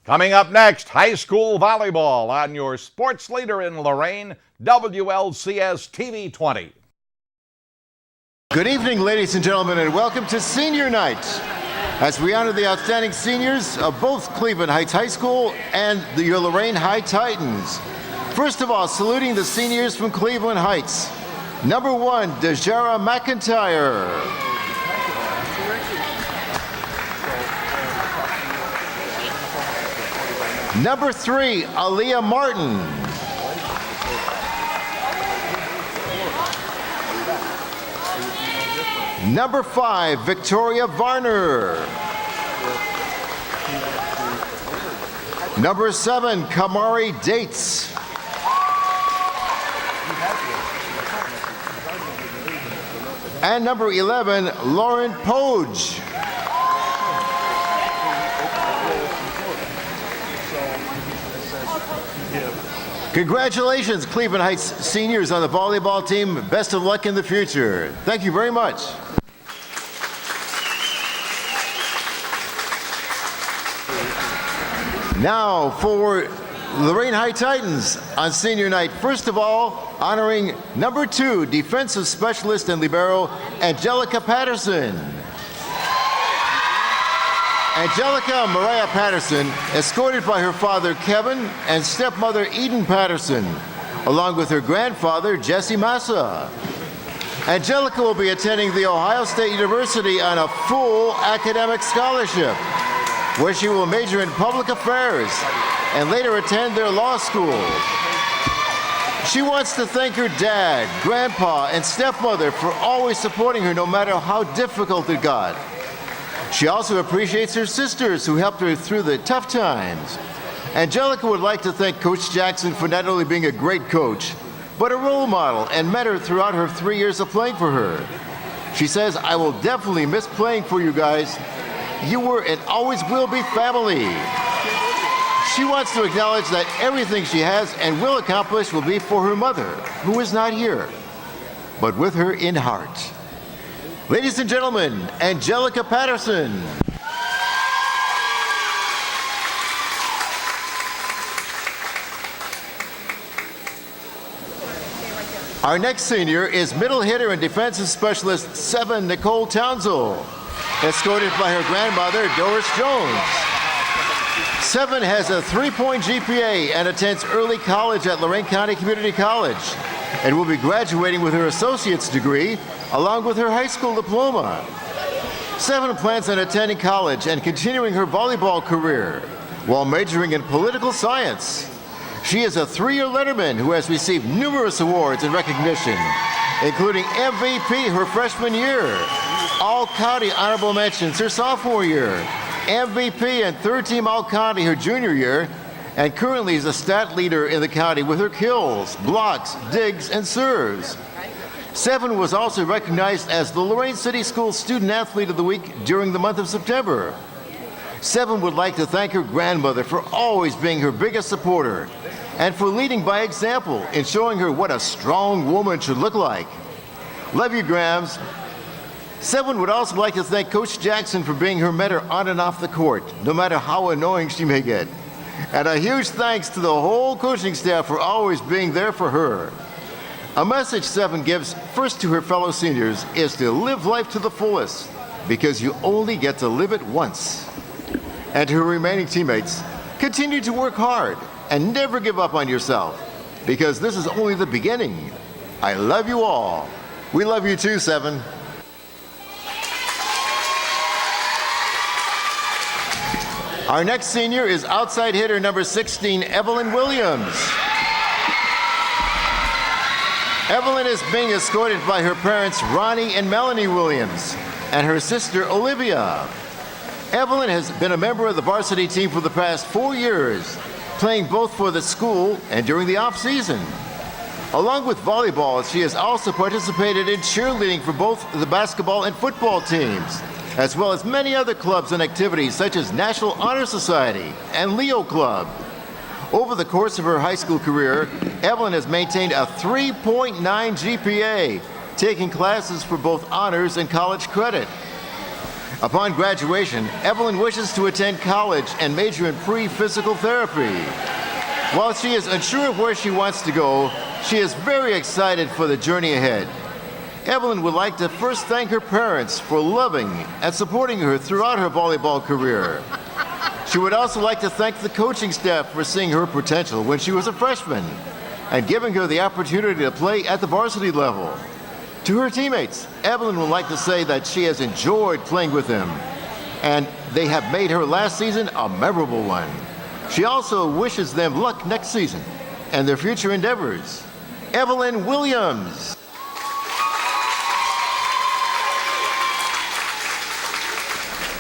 Coming up next, high school volleyball on your sports leader in Lorain, WLCS TV 20. Good evening, ladies and gentlemen, and welcome to Senior Night, as we honor the outstanding seniors of both Cleveland Heights High School and your Lorain Lady Titans. First of all, saluting the seniors from Cleveland Heights. Number 1, Dejara McIntyre. Number 3, Aaliyah Martin. Number 5, Victoria Varner. Number 7, Kamari Dates. And number 11, Lauren Poge. Congratulations, Cleveland Heights seniors on the volleyball team. Best of luck in the future. Thank you very much. Now for Lorain Lady Titans on Senior Night. First of all, honoring number 2, defensive specialist and libero, Angelica Patterson. Angelica Mariah Patterson, escorted by her father Kevin and stepmother Eden Patterson, along with her grandfather Jesse Massa. Angelica will be attending the Ohio State University on a full academic scholarship, where she will major in public affairs and later attend their law school. She wants to thank her dad, grandpa, and stepmother for always supporting her no matter how difficult it got. She also appreciates her sisters who helped her through the tough times. Angelica would like to thank Coach Jackson for not only being a great coach, but a role model and mentor throughout her 3 years of playing for her. She says, "I will definitely miss playing for you guys. You were and always will be family." She wants to acknowledge that everything she has and will accomplish will be for her mother, who is not here, but with her in heart. Ladies and gentlemen, Angelica Patterson. Our next senior is middle hitter and defensive specialist 7, Nicole Tanzil, escorted by her grandmother, Doris Jones. 7 has a 3.0 GPA and attends early college at Lorain County Community College, and will be graduating with her associate's degree along with her high school diploma. 7 plans on attending college and continuing her volleyball career while majoring in political science. She is a 3-year letterman who has received numerous awards and recognition, including MVP her freshman year, All-County honorable mentions her sophomore year, MVP and 3rd-team All-County her junior year, and currently is a stat leader in the county with her kills, blocks, digs, and serves. 7 was also recognized as the Lorain City School Student Athlete of the Week during the month of September. 7 would like to thank her grandmother for always being her biggest supporter and for leading by example in showing her what a strong woman should look like. Love you, Grams. 7 would also like to thank Coach Jackson for being her mentor on and off the court, no matter how annoying she may get. And a huge thanks to the whole coaching staff for always being there for her. A message 7 gives first to her fellow seniors is to live life to the fullest, because you only get to live it once. And to her remaining teammates, continue to work hard and never give up on yourself, because this is only the beginning. I love you all. We love you too, 7. Our next senior is outside hitter number 16, Evelyn Williams. Evelyn is being escorted by her parents, Ronnie and Melanie Williams, and her sister, Olivia. Evelyn has been a member of the varsity team for the past 4 years, playing both for the school and during the off-season. Along with volleyball, she has also participated in cheerleading for both the basketball and football teams, as well as many other clubs and activities such as National Honor Society and Leo Club. Over the course of her high school career, Evelyn has maintained a 3.9 GPA, taking classes for both honors and college credit. Upon graduation, Evelyn wishes to attend college and major in pre-physical therapy. While she is unsure of where she wants to go, she is very excited for the journey ahead. Evelyn would like to first thank her parents for loving and supporting her throughout her volleyball career. She would also like to thank the coaching staff for seeing her potential when she was a freshman and giving her the opportunity to play at the varsity level. To her teammates, Evelyn would like to say that she has enjoyed playing with them, and they have made her last season a memorable one. She also wishes them luck next season and their future endeavors. Evelyn Williams.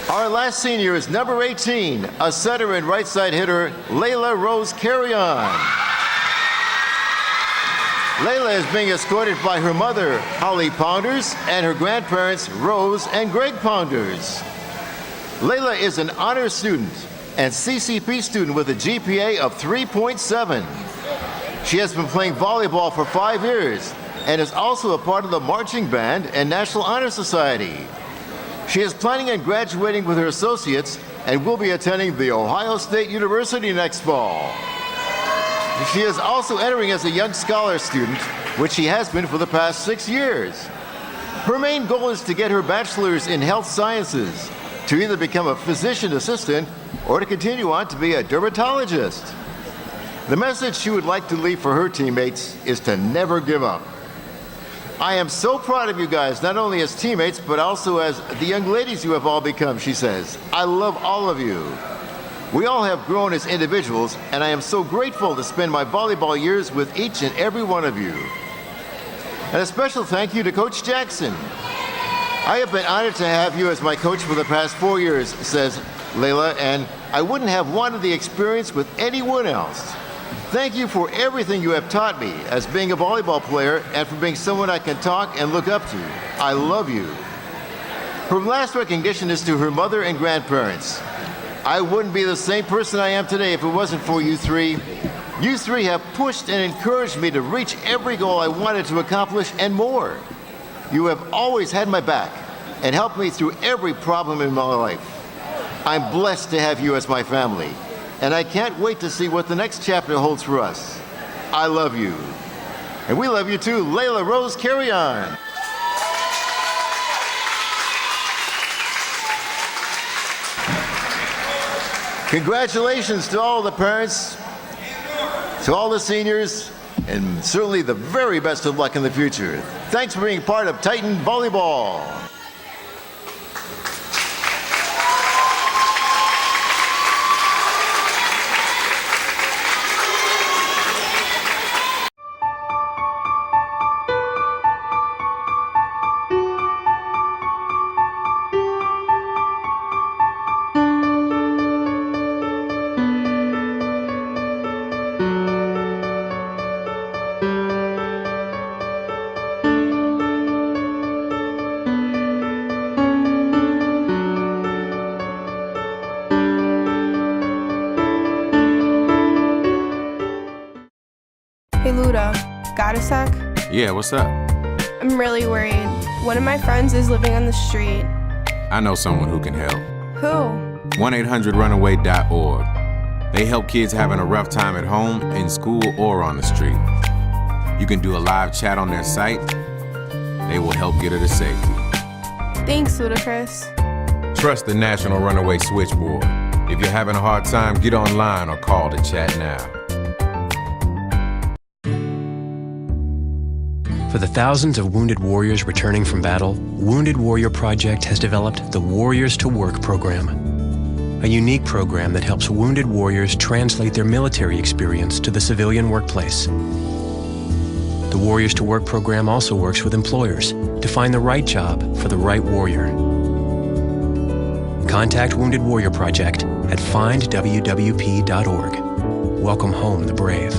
Our last senior is number 18, a setter and right side hitter, Layla Rose Carrion. Layla is being escorted by her mother, Holly Pounders, and her grandparents, Rose and Greg Pounders. Layla is an honor student and CCP student with a GPA of 3.7. She has been playing volleyball for 5 years and is also a part of the marching band and National Honor Society. She is planning on graduating with her associates and will be attending The Ohio State University next fall. She is also entering as a Young Scholar student, which she has been for the past 6 years. Her main goal is to get her bachelor's in health sciences, to either become a physician assistant or to continue on to be a dermatologist. The message she would like to leave for her teammates is to never give up. I am so proud of you guys, not only as teammates, but also as the young ladies you have all become, she says. I love all of you. We all have grown as individuals, and I am so grateful to spend my volleyball years with each and every one of you. And a special thank you to Coach Jackson. I have been honored to have you as my coach for the past 4 years, says Layla, and I wouldn't have wanted the experience with anyone else. Thank you for everything you have taught me as being a volleyball player and for being someone I can talk and look up to. I love you. Her last recognition is to her mother and grandparents. I wouldn't be the same person I am today if it wasn't for you three. You three have pushed and encouraged me to reach every goal I wanted to accomplish and more. You have always had my back and helped me through every problem in my life. I'm blessed to have you as my family, and I can't wait to see what the next chapter holds for us. I love you. And we love you too, Layla Rose Carrion. Congratulations to all the parents, to all the seniors, and certainly the very best of luck in the future. Thanks for being part of Titan Volleyball. Hey Luda, got a sec? Yeah, what's up? I'm really worried. One of my friends is living on the street. I know someone who can help. Who? 1-800-RUNAWAY.org. They help kids having a rough time at home, in school, or on the street. You can do a live chat on their site. They will help get her to safety. Thanks, Ludacris. Trust the National Runaway Switchboard. If you're having a hard time, get online or call to chat now. For the thousands of wounded warriors returning from battle, Wounded Warrior Project has developed the Warriors to Work program, a unique program that helps wounded warriors translate their military experience to the civilian workplace. The Warriors to Work program also works with employers to find the right job for the right warrior. Contact Wounded Warrior Project at findwwp.org. Welcome home the brave.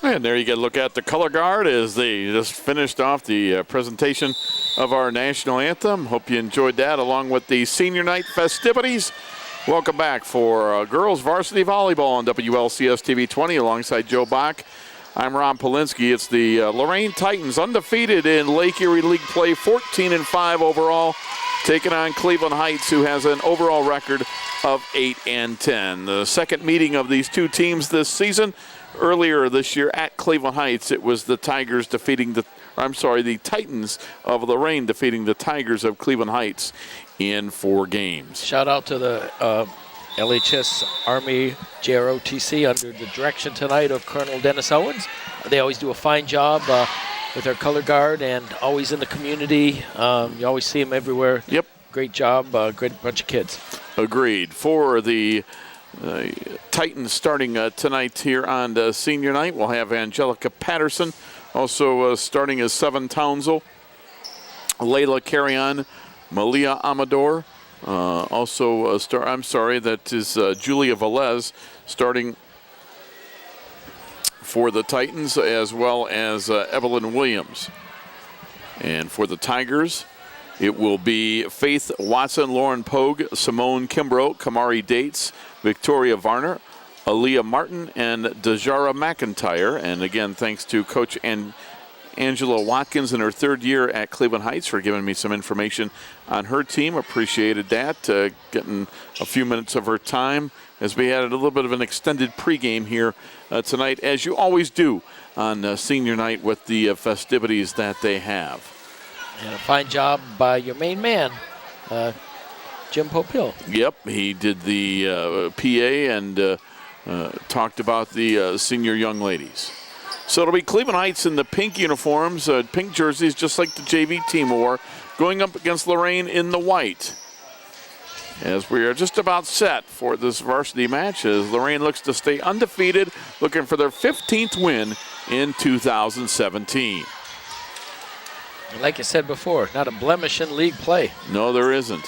And there you get a look at the color guard as they just finished off the presentation of our national anthem. Hope you enjoyed that along with the senior night festivities. Welcome back for girls varsity volleyball on WLCS TV 20 alongside Joe Bach. I'm Ron Polinsky. It's the Lorain Titans, undefeated in Lake Erie League play, 14-5 overall, taking on Cleveland Heights, who has an overall record of 8-10. The second meeting of these two teams this season. Earlier this year at Cleveland Heights, it was the Titans of Lorain defeating the Tigers of Cleveland Heights in 4 games. Shout out to the LHS Army JROTC under the direction tonight of Colonel Dennis Owens. They always do a fine job with their color guard and always in the community. You always see them everywhere. Yep. Great job, great bunch of kids. Agreed. For the Titans starting tonight here on senior night, we'll have Angelica Patterson. Also starting as 7 Townsville, Layla Carrion, Malia Amador. That is Julia Velez starting for the Titans, as well as Evelyn Williams. And for the Tigers, it will be Faith Watson, Lauren Pogue, Simone Kimbrough, Kamari Dates, Victoria Varner, Aaliyah Martin, and Dejara McIntyre. And again, thanks to Coach Angela Watkins in her 3rd year at Cleveland Heights for giving me some information on her team. Appreciated that, getting a few minutes of her time as we had a little bit of an extended pregame here tonight, as you always do on senior night with the festivities that they have. And a fine job by your main man, Jim Popill. Yep, he did the PA and talked about the senior young ladies. So it'll be Cleveland Heights in the pink uniforms, pink jerseys, just like the JV team wore, going up against Lorain in the white. As we are just about set for this varsity match, as Lorain looks to stay undefeated, looking for their 15th win in 2017. Like I said before, not a blemish in league play. No, there isn't.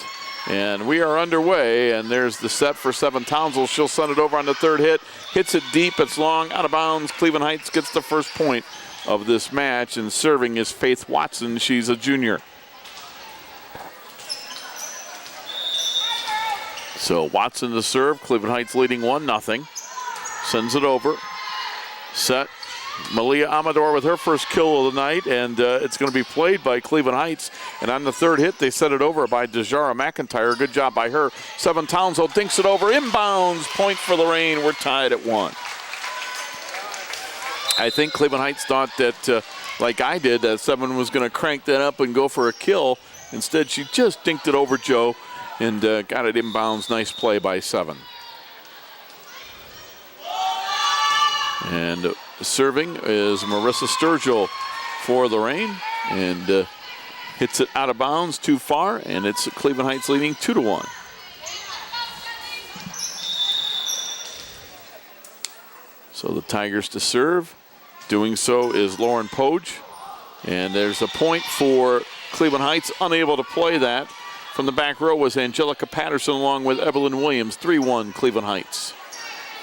And we are underway, and there's the set for 7 Townsville. She'll send it over on the 3rd hit. Hits it deep, it's long, out of bounds. Cleveland Heights gets the first point of this match, and serving is Faith Watson. She's a junior. So Watson to serve. Cleveland Heights leading 1-0. Sends it over. Set. Malia Amador with her first kill of the night, and it's going to be played by Cleveland Heights. And on the 3rd hit, they set it over by Dejara McIntyre. Good job by her. 7 Townsville dinks it over, inbounds, point for Lorain. We're tied at 1. I think Cleveland Heights thought that, like I did, that 7 was going to crank that up and go for a kill. Instead, she just dinked it over Joe and got it inbounds. Nice play by 7. And serving is Marissa Sturgill for Lorain, and hits it out of bounds too far, and it's Cleveland Heights leading 2-1. So the Tigers to serve. Doing so is Lauren Pogue, and there's a point for Cleveland Heights. Unable to play that. From the back row was Angelica Patterson along with Evelyn Williams. 3-1 Cleveland Heights.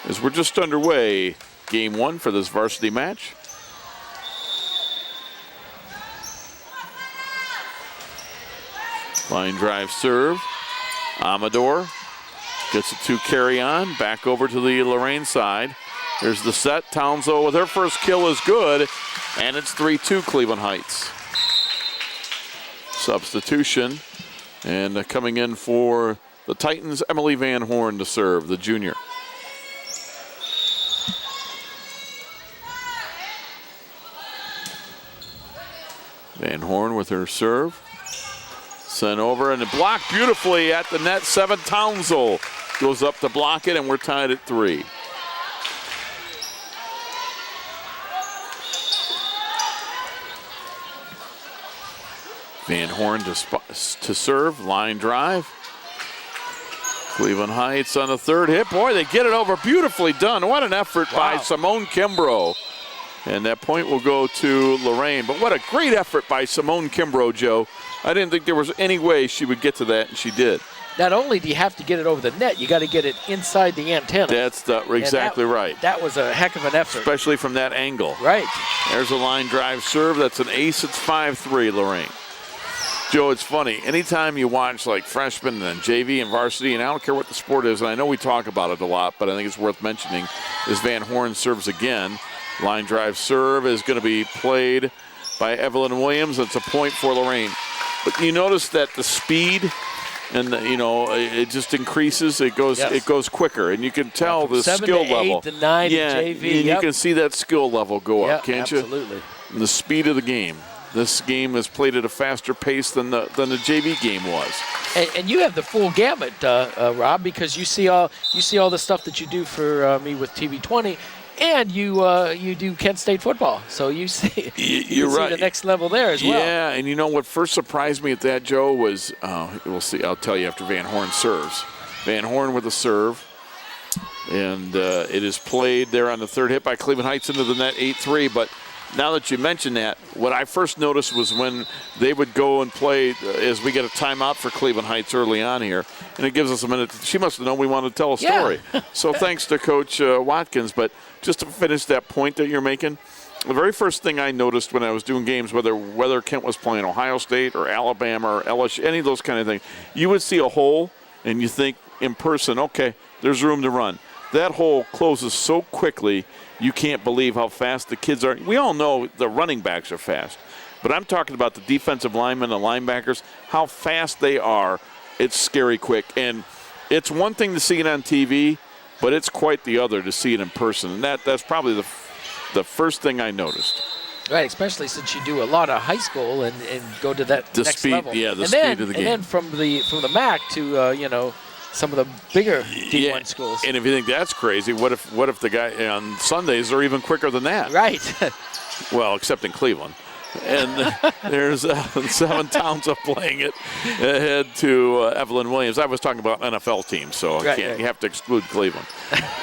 As we're just underway, Game 1 for this varsity match. Line drive serve. Amador gets it to carry on. Back over to the Lorain side. There's the set. Townsville with her first kill is good. And it's 3-2 Cleveland Heights. Substitution. And coming in for the Titans, Emily Van Horn to serve, the junior. Van Horn with her serve. Sent over and blocked beautifully at the net. 7 Townsville goes up to block it, and we're tied at 3. Van Horn to serve. Line drive. Cleveland Heights on the 3rd hit. Boy, they get it over. Beautifully done. What an effort by Simone Kimbrough. And that point will go to Lorain. But what a great effort by Simone Kimbrough, Joe. I didn't think there was any way she would get to that, and she did. not only do you have to get it over the net, you got to get it inside the antenna. That's exactly right. That was a heck of an effort. Especially from that angle. Right. There's a line drive serve. That's an ace. It's 5-3, Lorain. Joe, it's funny. Anytime you watch like freshmen and JV and varsity, and I don't care what the sport is, and I know we talk about it a lot, but I think it's worth mentioning, is Van Horn serves again. Line drive serve is going to be played by Evelyn Williams. It's a point for Lorain. But you notice that the speed and it just increases. It goes quicker, and you can tell the skill level. 7 to 8 to 9 yeah, in JV. And you can see that skill level go up, can't you? Absolutely. And the speed of the game. This game is played at a faster pace than the JV game was. And you have the full gamut, Rob, because you see all the stuff that you do for me with TV20. And you do Kent State football, so you see you're right. See the next level there as well. Yeah, and you know what first surprised me at that, Joe, was we'll see. I'll tell you after Van Horn serves. Van Horn with a serve, and it is played there on the third hit by Cleveland Heights into the net, 8-3. But now that you mention that, what I first noticed was when they would go and play, as we get a timeout for Cleveland Heights early on here, and it gives us a minute. She must have known we wanted to tell a story. Yeah. So thanks to Coach Watkins. But just to finish that point that you're making, the very first thing I noticed when I was doing games, whether Kent was playing Ohio State or Alabama or LSU, any of those kind of things, you would see a hole, and you think in person, okay, there's room to run. That hole closes so quickly, you can't believe how fast the kids are. We all know the running backs are fast, but I'm talking about the defensive linemen and linebackers, how fast they are. It's scary quick. And it's one thing to see it on TV, but it's quite the other to see it in person. And that's probably the first thing I noticed. Right, especially since you do a lot of high school and go to that next speed, level. Yeah, speed of the game. And then from the MAC to some of the bigger D1 schools. And if you think that's crazy, what if the guy on Sundays are even quicker than that? Right. Well, except in Cleveland. And there's 7 Towns up playing it ahead to Evelyn Williams. I was talking about NFL teams, so you have to exclude Cleveland.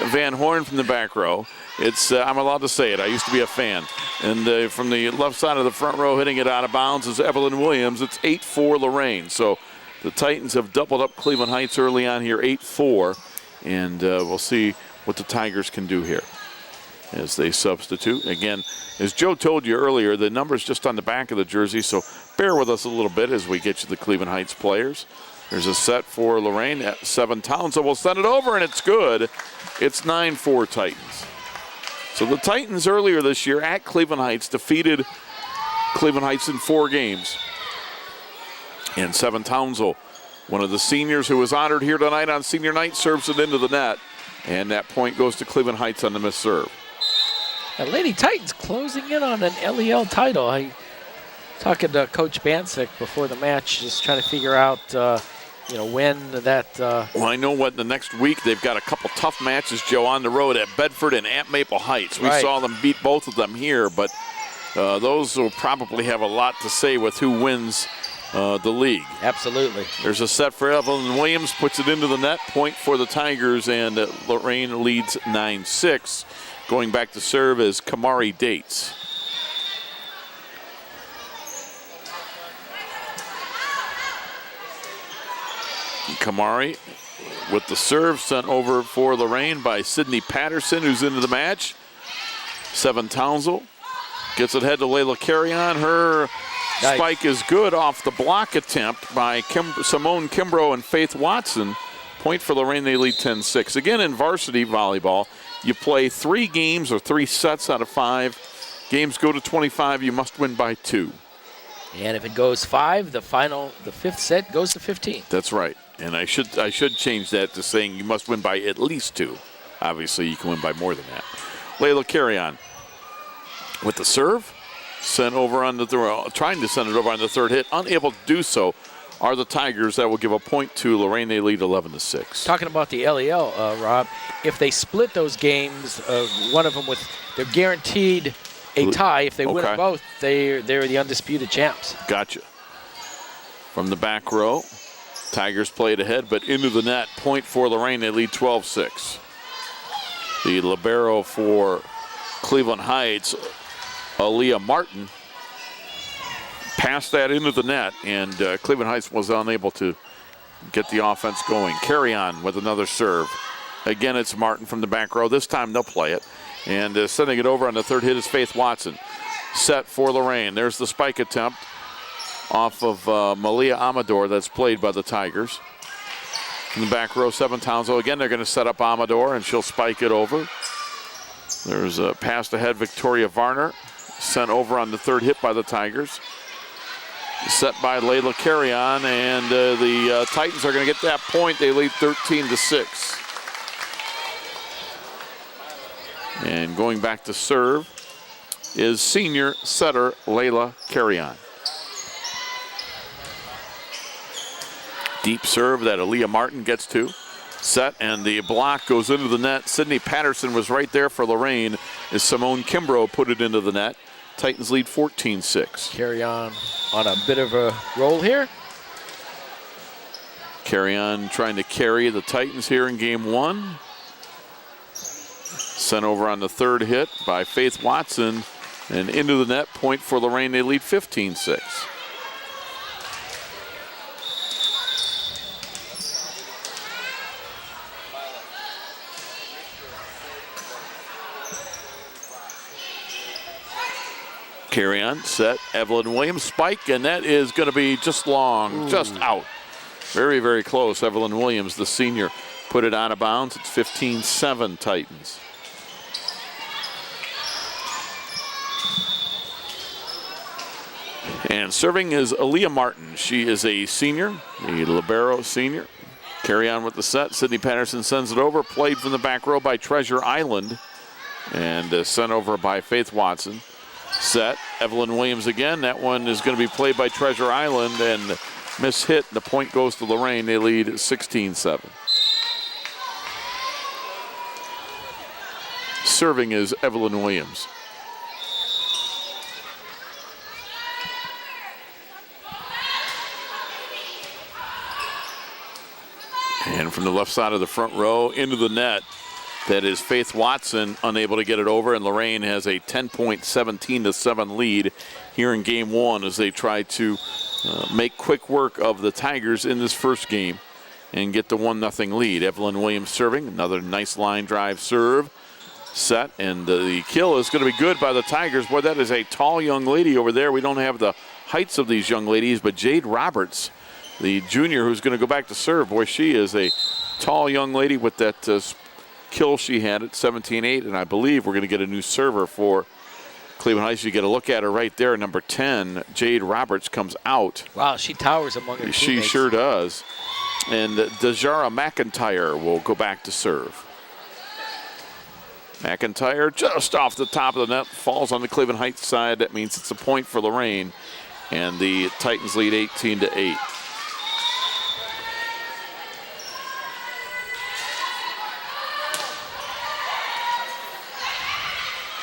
Van Horn from the back row. It's I'm allowed to say it. I used to be a fan. And from the left side of the front row, hitting it out of bounds is Evelyn Williams. It's 8-4 Lorain. So the Titans have doubled up Cleveland Heights early on here, 8-4. And we'll see what the Tigers can do here as they substitute. Again, as Joe told you earlier, the number's just on the back of the jersey, so bear with us a little bit as we get you the Cleveland Heights players. There's a set for Lorain at 7 Towns, so we'll send it over, and it's good. It's 9-4 Titans. So the Titans earlier this year at Cleveland Heights defeated Cleveland Heights in 4 games. And 7 Townsville, one of the seniors who was honored here tonight on Senior Night, serves it into the net, and that point goes to Cleveland Heights on the missed serve. Now, Lady Titans closing in on an LEL title. I talking to Coach Bancic before the match, just trying to figure out, when that. Well, I know what the next week they've got a couple tough matches, Joe, on the road at Bedford and at Maple Heights. We saw them beat both of them here, but those will probably have a lot to say with who wins the league. Absolutely. There's a set for Evelyn Williams, puts it into the net, point for the Tigers, and Lorain leads 9-6. Going back to serve is Kamari Dates. Kamari with the serve sent over for Lorain by Sydney Patterson, who's into the match. 7 Townsville gets it head to Layla Carrion. Her spike is good off the block attempt by Simone Kimbrough and Faith Watson. Point for Lorain, they lead 10-6. Again, in varsity volleyball, you play 3 games or 3 sets out of 5. Games go to 25, you must win by 2. And if it goes 5, the 5th set goes to 15. That's right. And I should change that to saying you must win by at least 2. Obviously, you can win by more than that. Layla Carrion with the serve. Sent over on trying to send it over on the third hit. Unable to do so are the Tigers. That will give a point to Lorain. They lead 11-6. Talking about the LEL, Rob, if they split those games, one of them they're guaranteed a tie. If they win them both, they're the undisputed champs. Gotcha. From the back row, Tigers played ahead, but into the net. Point for Lorain. They lead 12-6. The libero for Cleveland Heights, Aaliyah Martin, passed that into the net, and Cleveland Heights was unable to get the offense going. Carry on with another serve. Again, it's Martin from the back row. This time they'll play it. And sending it over on the third hit is Faith Watson. Set for Lorain. There's the spike attempt off of Malia Amador that's played by the Tigers. In the back row, 7 Townsville. Again, they're going to set up Amador, and she'll spike it over. There's a pass ahead, Victoria Varner. Sent over on the third hit by the Tigers. Set by Layla Carrion, and the Titans are going to get that point. They lead 13-6. And going back to serve is senior setter Layla Carrion. Deep serve that Aaliyah Martin gets to. Set, and the block goes into the net. Sydney Patterson was right there for Lorain as Simone Kimbrough put it into the net. Titans lead 14-6. Carrion on a bit of a roll here. Carrion trying to carry the Titans here in game 1. Sent over on the third hit by Faith Watson and into the net. Point for Lorain. They lead 15-6. Carry on, set, Evelyn Williams, spike, and that is going to be just long, just out. Very, very close. Evelyn Williams, the senior, put it out of bounds. It's 15-7 Titans. And serving is Aaliyah Martin. She is a senior, a libero senior. Carry on with the set. Sydney Patterson sends it over, played from the back row by Treasure Island, and sent over by Faith Watson. Set, Evelyn Williams again. That one is going to be played by Treasure Island and miss-hit. The point goes to Lorain. They lead 16-7. Serving is Evelyn Williams. And from the left side of the front row into the net, that is Faith Watson, unable to get it over, and Lorain has a 10-point 17-7 lead here in game 1 as they try to make quick work of the Tigers in this first game and get the 1-0 lead. Evelyn Williams serving, another nice line drive serve. Set, and the kill is going to be good by the Tigers. Boy, that is a tall young lady over there. We don't have the heights of these young ladies, but Jade Roberts, the junior who's going to go back to serve, boy, she is a tall young lady with that kill she had at 17-8, and I believe we're going to get a new server for Cleveland Heights. You get a look at her right there, number 10, Jade Roberts comes out. Wow, she towers among her teammates. She sure does. And Dejara McIntyre will go back to serve. McIntyre just off the top of the net, falls on the Cleveland Heights side. That means it's a point for Lorain, and the Titans lead 18-8.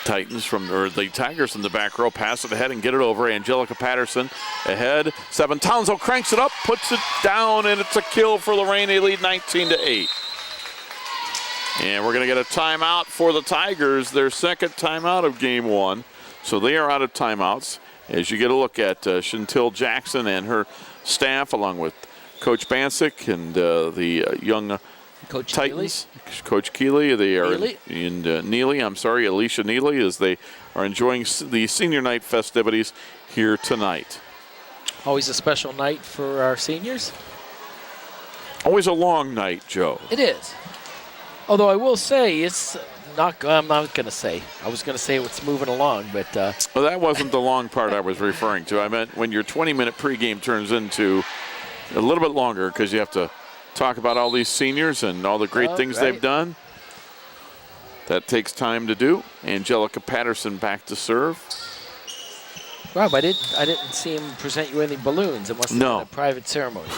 The Tigers in the back row pass it ahead and get it over. Angelica Patterson ahead. 7 Townsville cranks it up, puts it down, and it's a kill for Lorain. They lead 19-8. And we're going to get a timeout for the Tigers, their second timeout of game 1. So they are out of timeouts. As you get a look at Chantil Jackson and her staff, along with Coach Bancic and the young Coach Titans, Coach Keeley, they are in Alicia Neely, as they are enjoying the senior night festivities here tonight. Always a special night for our seniors. Always a long night, Joe. It is. Although I will say it's not. I'm not going to say. I was going to say it's moving along, but. Well, that wasn't the long part I was referring to. I meant when your 20-minute pregame turns into a little bit longer because you have to talk about all these seniors and all the great things they've done. That takes time to do. Angelica Patterson back to serve. Rob, I didn't see him present you any balloons. It must have been a private ceremony.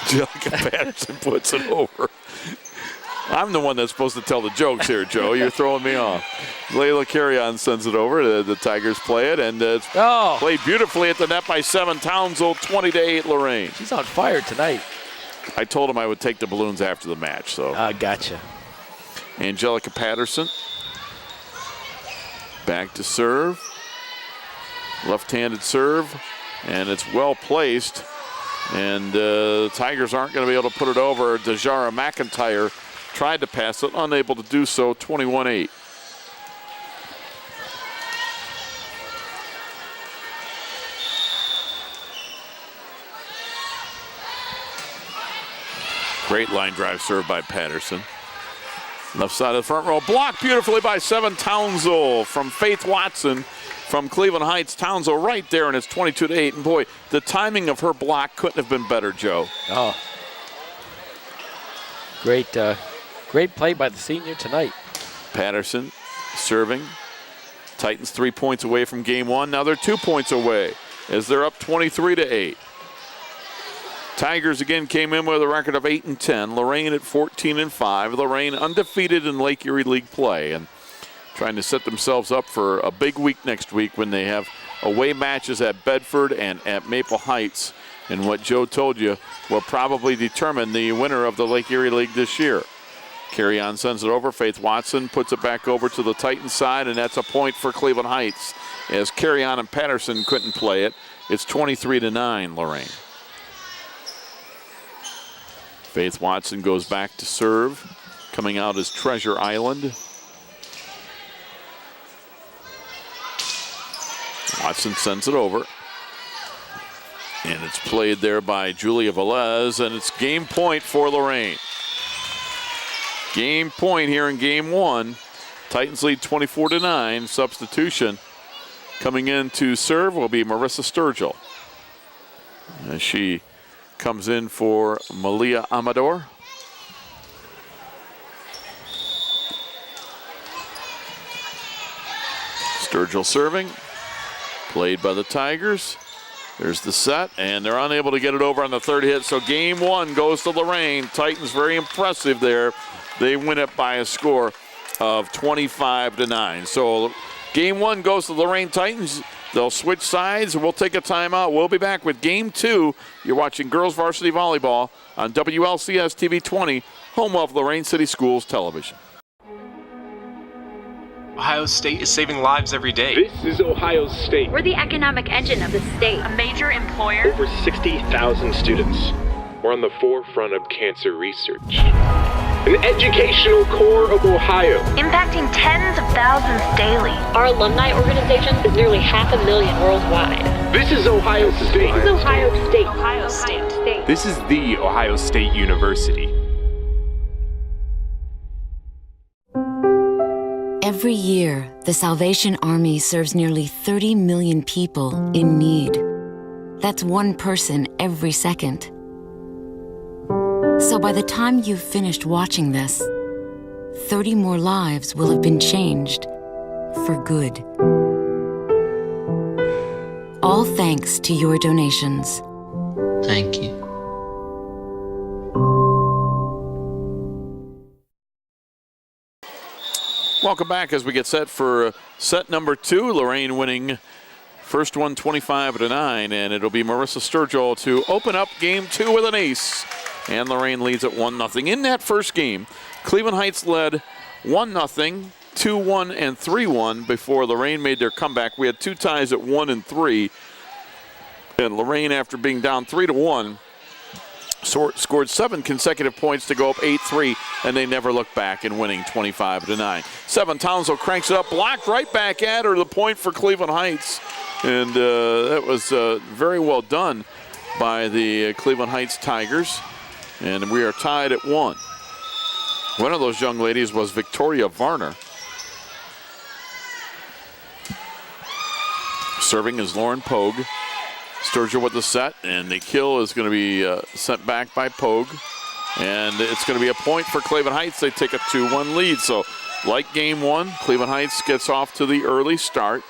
Angelica Patterson puts it over. I'm the one that's supposed to tell the jokes here, Joe. You're throwing me off. Layla Carrion sends it over. The Tigers play it, and it's played beautifully at the net by 7 Townsville, 20-8 Lorain. She's on fire tonight. I told him I would take the balloons after the match. So. Gotcha. Angelica Patterson back to serve. Left-handed serve. and it's well placed. And the Tigers aren't going to be able to put it over. Dejara McIntyre tried to pass it, unable to do so, 21-8. Great line drive served by Patterson. Left side of the front row, blocked beautifully by 7 Townsville from Faith Watson from Cleveland Heights. Townsville right there, and it's 22-8. And boy, the timing of her block couldn't have been better, Joe. Oh, great play by the senior tonight. Patterson serving. Titans 3 points away from game 1. Now they're 2 points away as they're up 23-8. Tigers again came in with a record of 8-10. Lorain at 14-5. Lorain undefeated in Lake Erie League play and trying to set themselves up for a big week next week when they have away matches at Bedford and at Maple Heights. And what Joe told you will probably determine the winner of the Lake Erie League this year. Carry on sends it over. Faith Watson puts it back over to the Titans side, and that's a point for Cleveland Heights as Carry on and Patterson couldn't play it. It's 23-9, Lorain. Faith Watson goes back to serve. Coming out is Treasure Island. Watson sends it over. And it's played there by Julia Velez, and it's game point for Lorain. Game point here in game 1. Titans lead 24-9. Substitution coming in to serve will be Marissa Sturgill, as she comes in for Malia Amador. Sturgill serving. Played by the Tigers. There's the set, and they're unable to get it over on the third hit. So game 1 goes to Lorain. Titans very impressive there. They win it by a score of 25-9. So game 1 goes to Lorain Titans. They'll switch sides. We'll take a timeout. We'll be back with game 2. You're watching Girls Varsity Volleyball on WLCS TV 20, home of Lorain City Schools Television. Ohio State is saving lives every day. This is Ohio State. We're the economic engine of the state. A major employer. Over 60,000 students. We're on the forefront of cancer research. An educational core of Ohio. Impacting tens of thousands daily. Our alumni organization is nearly 500,000 worldwide. This is Ohio State. This is Ohio State. Ohio State. This is the Ohio State University. Every year, the Salvation Army serves nearly 30 million people in need. That's one person every second. So by the time you've finished watching this, 30 more lives will have been changed for good. All thanks to your donations. Thank you. Welcome back as we get set for set number 2. Lorain winning first one 25-9, and it'll be Marissa Sturgill to open up game 2 with an ace. And Lorain leads at 1-0. In that first game, Cleveland Heights led 1-0, 2-1, and 3-1 before Lorain made their comeback. We had 2 ties at 1 and 3. And Lorain, after being down 3-1, scored 7 consecutive points to go up 8-3, and they never looked back in winning 25-9. 7 Townsville cranks it up, blocked right back at her, the point for Cleveland Heights. And that was very well done by the Cleveland Heights Tigers. And we are tied at 1. One of those young ladies was Victoria Varner. Serving is Lauren Pogue. Sturgill with the set, and the kill is going to be sent back by Pogue. And it's going to be a point for Cleveland Heights. They take a 2-1 lead. So like game 1, Cleveland Heights gets off to the early start.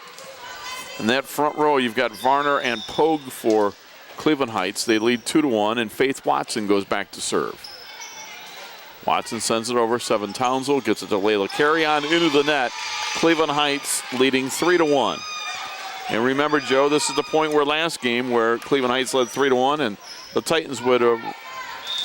In that front row, you've got Varner and Pogue for Cleveland Heights. They lead 2-1, and Faith Watson goes back to serve. Watson sends it over. 7 Townsville gets it to Layla Carry-On into the net. Cleveland Heights leading 3-1. And remember, Joe, this is the point where last game where Cleveland Heights led 3-1, and the Titans would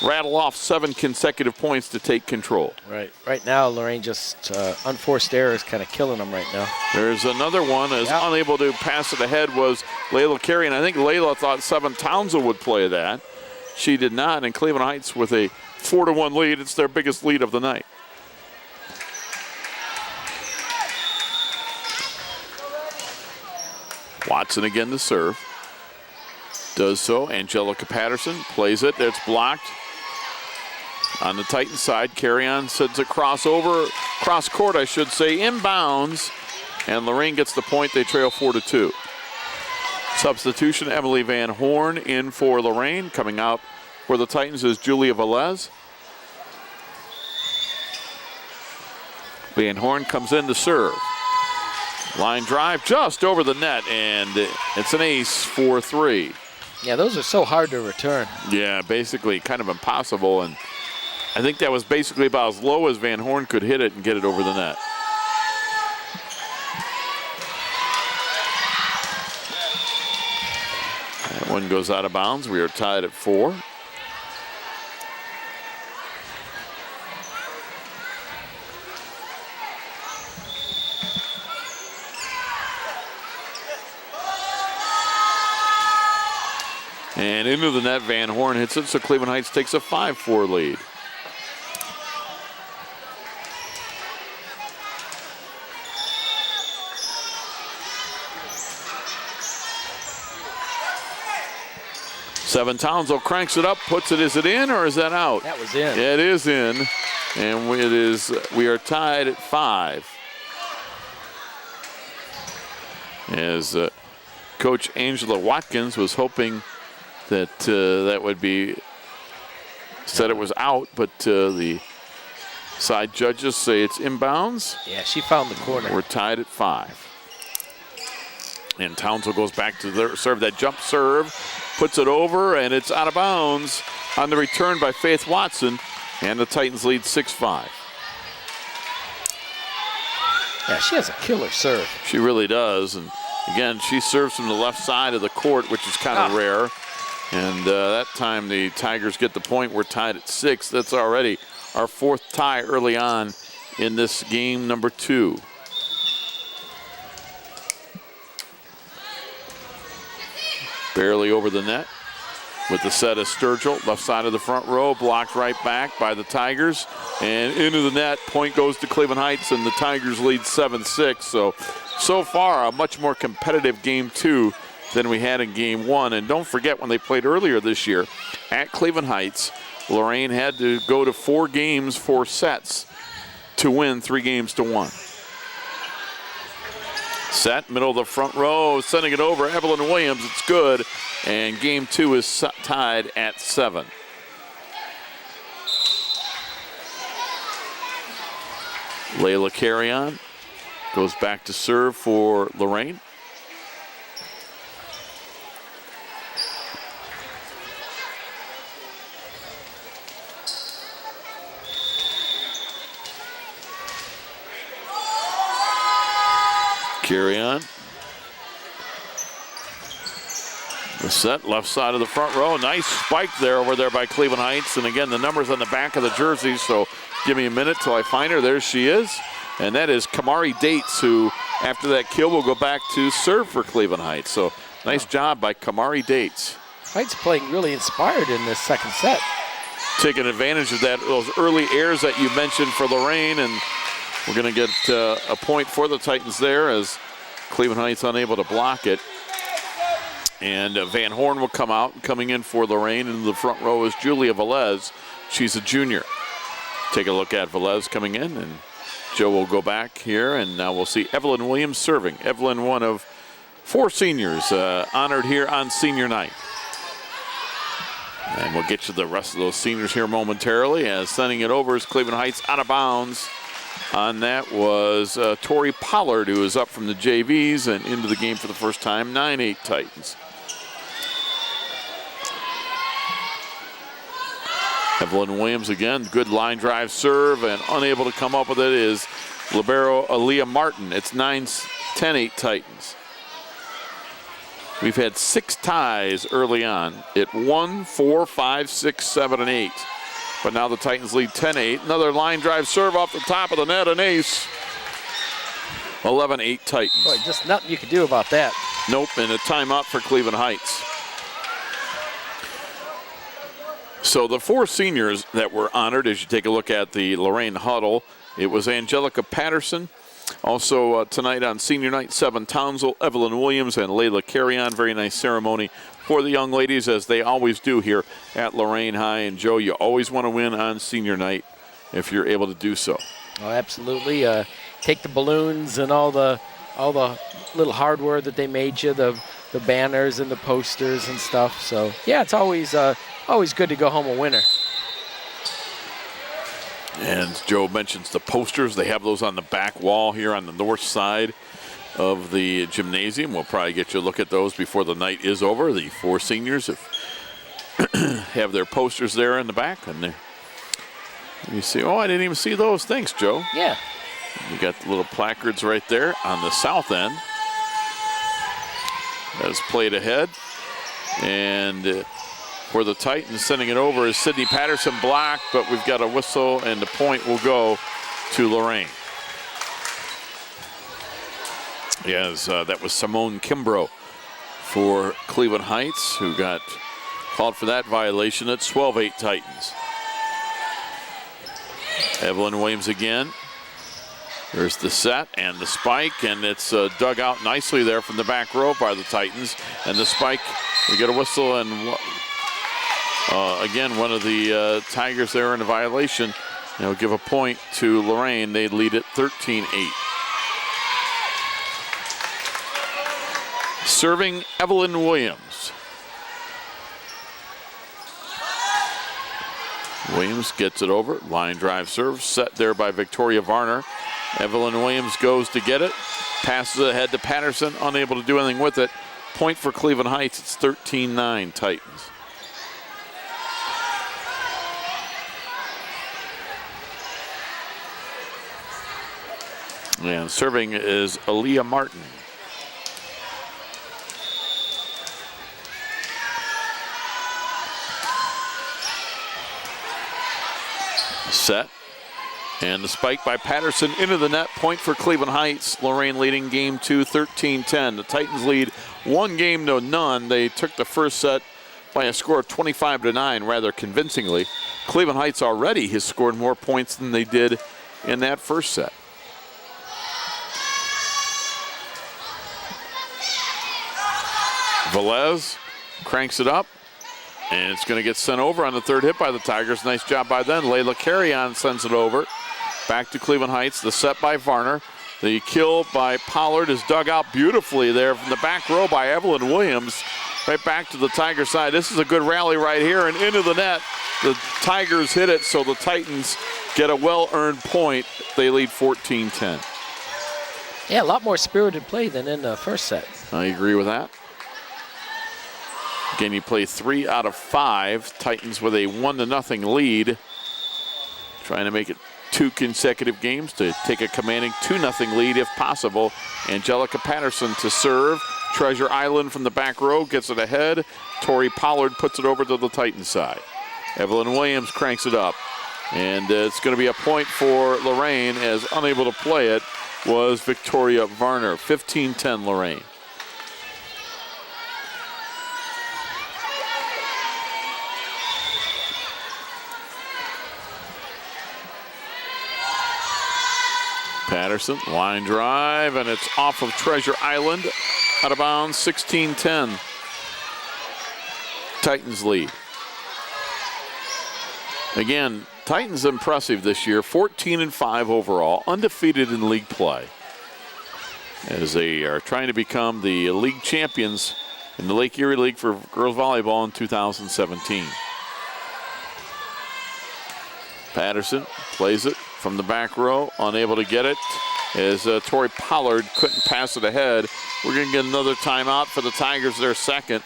rattle off 7 consecutive points to take control. Right now, Lorain just unforced errors kind of killing them right now. There's another one. Unable to pass it ahead was Layla Carey, and I think Layla thought 7 Townsend would play that. She did not, and Cleveland Heights with a 4-1 lead. It's their biggest lead of the night. Watson again to serve. Does so. Angelica Patterson plays it. It's blocked. On the Titan side, Carry-On sends a crossover, cross court, I should say, inbounds. And Lorain gets the point. They trail 4-2. Substitution, Emily Van Horn in for Lorain. Coming out for the Titans is Julia Velez. Van Horn comes in to serve. Line drive just over the net, and it's an ace for 3. Yeah, those are so hard to return. Yeah, basically kind of impossible, and I think that was basically about as low as Van Horn could hit it and get it over the net. That one goes out of bounds. We are tied at 4. And into the net, Van Horn hits it, so Cleveland Heights takes a 5-4 lead. Seven Townsend cranks it up, puts it. Is it in or is that out? That was in. It is in, and we are tied at 5. As Coach Angela Watkins was hoping that that would be, said it was out, but the side judges say it's inbounds. Yeah, she found the corner. We're tied at 5. And Townsend goes back to serve that jump serve, puts it over, and it's out of bounds on the return by Faith Watson, and the Titans lead 6-5. Yeah, she has a killer serve. She really does, and again, she serves from the left side of the court, which is kind of rare. And that time the Tigers get the point. We're tied at 6. That's already our 4th tie early on in this game number 2. Barely over the net with the set of Sturgill. Left side of the front row, blocked right back by the Tigers. And into the net, point goes to Cleveland Heights, and the Tigers lead 7-6. So far, a much more competitive game 2 than we had in game 1. And don't forget, when they played earlier this year at Cleveland Heights, Lorain had to go to 4 games, 4 sets to win 3-1. Set, middle of the front row, sending it over, Evelyn Williams, it's good. And game 2 is tied at 7. Layla Carry-On goes back to serve for Lorain. Carry-On. The set, left side of the front row. Nice spike over there by Cleveland Heights. And again, the numbers on the back of the jersey, so give me a minute till I find her. There she is. And that is Kamari Dates, who, after that kill, will go back to serve for Cleveland Heights. So nice job by Kamari Dates. Heights playing really inspired in this second set. Taking advantage of those early errors that you mentioned for Lorain, and we're going to get a point for the Titans there as Cleveland Heights unable to block it. And Van Horn will come out. Coming in for Lorain into the front row is Julia Velez. She's a junior. Take a look at Velez coming in, and Joe will go back here, and now we'll see Evelyn Williams serving. Evelyn, one of 4 seniors honored here on Senior Night. And we'll get you the rest of those seniors here momentarily, as sending it over is Cleveland Heights out of bounds. On that was Tori Pollard, who is up from the JVs and into the game for the first time, 9-8 Titans. Evelyn Williams again, good line drive serve, and unable to come up with it is libero Aaliyah Martin. It's 9-10-8 Titans. We've had 6 ties early on at 1, 4, 5, 6, 7, and 8. But now the Titans lead 10-8. Another line drive serve off the top of the net, an ace. 11-8 Titans. Boy, just nothing you can do about that. Nope, and a timeout for Cleveland Heights. So the 4 seniors that were honored, as you take a look at the Lorain huddle, it was Angelica Patterson. Also tonight on Senior Night, 7 Townsville, Evelyn Williams, and Layla Carrion. Very nice ceremony for the young ladies, as they always do here at Lorain High. And Joe, you always want to win on Senior Night if you're able to do so. Oh, absolutely. Take the balloons and all the little hardware that they made you, the banners and the posters and stuff. So yeah, it's always good to go home a winner. And Joe mentions the posters. They have those on the back wall here on the north side of the gymnasium. We'll probably get you a look at those before the night is over. The 4 seniors have their posters there in the back. And you see, oh, I didn't even see those. Thanks, Joe. Yeah. You got the little placards right there on the south end. That's played ahead. And for the Titans, sending it over is Sydney Patterson, blocked, but we've got a whistle, and the point will go to Lorain. Yes, that was Simone Kimbrough for Cleveland Heights, who got called for that violation. It's 12-8 Titans. Evelyn Williams again. There's the set and the spike, and it's dug out nicely there from the back row by the Titans. And the spike, we get a whistle, and again, one of the Tigers there in a violation. They'll give a point to Lorain. They lead it 13-8. Serving Evelyn Williams. Williams gets it over. Line drive serve set there by Victoria Varner. Evelyn Williams goes to get it. Passes it ahead to Patterson. Unable to do anything with it. Point for Cleveland Heights. It's 13-9 Titans. And serving is Aaliyah Martin. Set. And the spike by Patterson into the net. Point for Cleveland Heights. Lorain leading game 2, 13-10. The Titans lead 1 game to none. They took the first set by a score of 25-9 rather convincingly. Cleveland Heights already has scored more points than they did in that first set. Velez cranks it up, and it's going to get sent over on the third hit by the Tigers. Nice job by them. Layla Carrion sends it over. Back to Cleveland Heights. The set by Varner. The kill by Pollard is dug out beautifully there from the back row by Evelyn Williams. Right back to the Tiger side. This is a good rally right here, and into the net. The Tigers hit it, so the Titans get a well-earned point. They lead 14-10. Yeah, a lot more spirited play than in the first set. I agree with that. Again, you play 3 out of 5. Titans with a 1-0 lead. Trying to make it 2 consecutive games to take a commanding 2-0 lead if possible. Angelica Patterson to serve. Treasure Island from the back row gets it ahead. Tori Pollard puts it over to the Titans side. Evelyn Williams cranks it up. And it's going to be a point for Lorain, as unable to play it was Victoria Varner. 15-10 Lorain. Patterson, line drive, and it's off of Treasure Island. Out of bounds, 16-10. Titans lead. Again, Titans impressive this year, 14-5 overall, undefeated in league play, as they are trying to become the league champions in the Lake Erie League for girls volleyball in 2017. Patterson plays it from the back row, unable to get it, as Tori Pollard couldn't pass it ahead. We're going to get another timeout for the Tigers, their second,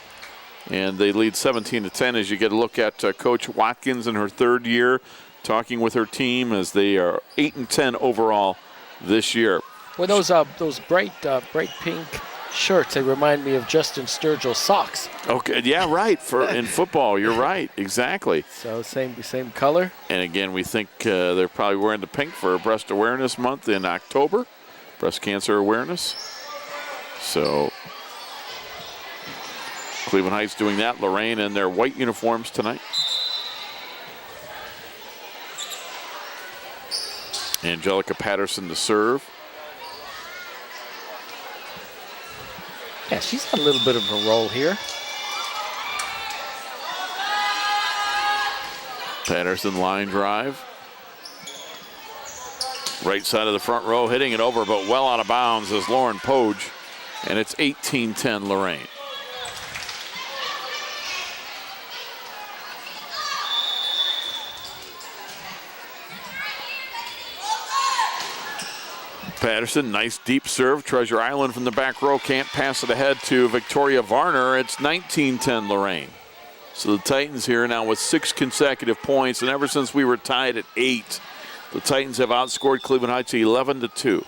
and they lead 17-10 as you get a look at Coach Watkins in her 3rd year, talking with her team as they are 8-10 overall this year. Well, those bright pink shirts. They remind me of Justin Sturgill's socks. Okay, yeah, right. In football, you're right. Exactly. So same color. And again, we think they're probably wearing the pink for Breast Awareness Month in October, breast cancer awareness. So Cleveland Heights doing that. Lorain in their white uniforms tonight. Angelica Patterson to serve. Yeah, she's got a little bit of a roll here. Patterson line drive. Right side of the front row, hitting it over, but well out of bounds is Lauren Poge. And it's 18-10 Lorain. Patterson, nice deep serve. Treasure Island from the back row can't pass it ahead to Victoria Varner. It's 19-10 Lorain. So the Titans here now with 6 consecutive points, and ever since we were tied at 8, the Titans have outscored Cleveland Heights 11-2.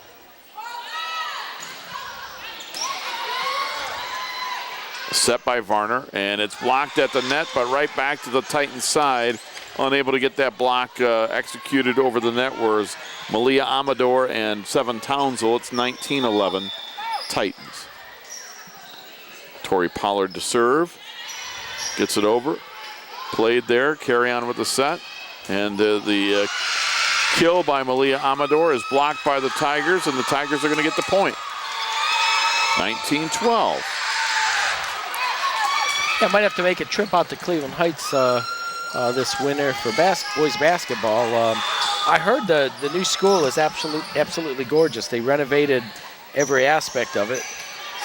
Set by Varner, and it's blocked at the net, but right back to the Titans side. Unable to get that block executed over the net was Malia Amador and Seven Townsville. It's 19-11 Titans. Tori Pollard to serve. Gets it over. Played there. Carry on with the set. And the kill by Malia Amador is blocked by the Tigers, and the Tigers are going to get the point. 19-12. Yeah, might have to make a trip out to Cleveland Heights this winter for boys basketball. I heard the new school is absolutely gorgeous. They renovated every aspect of it,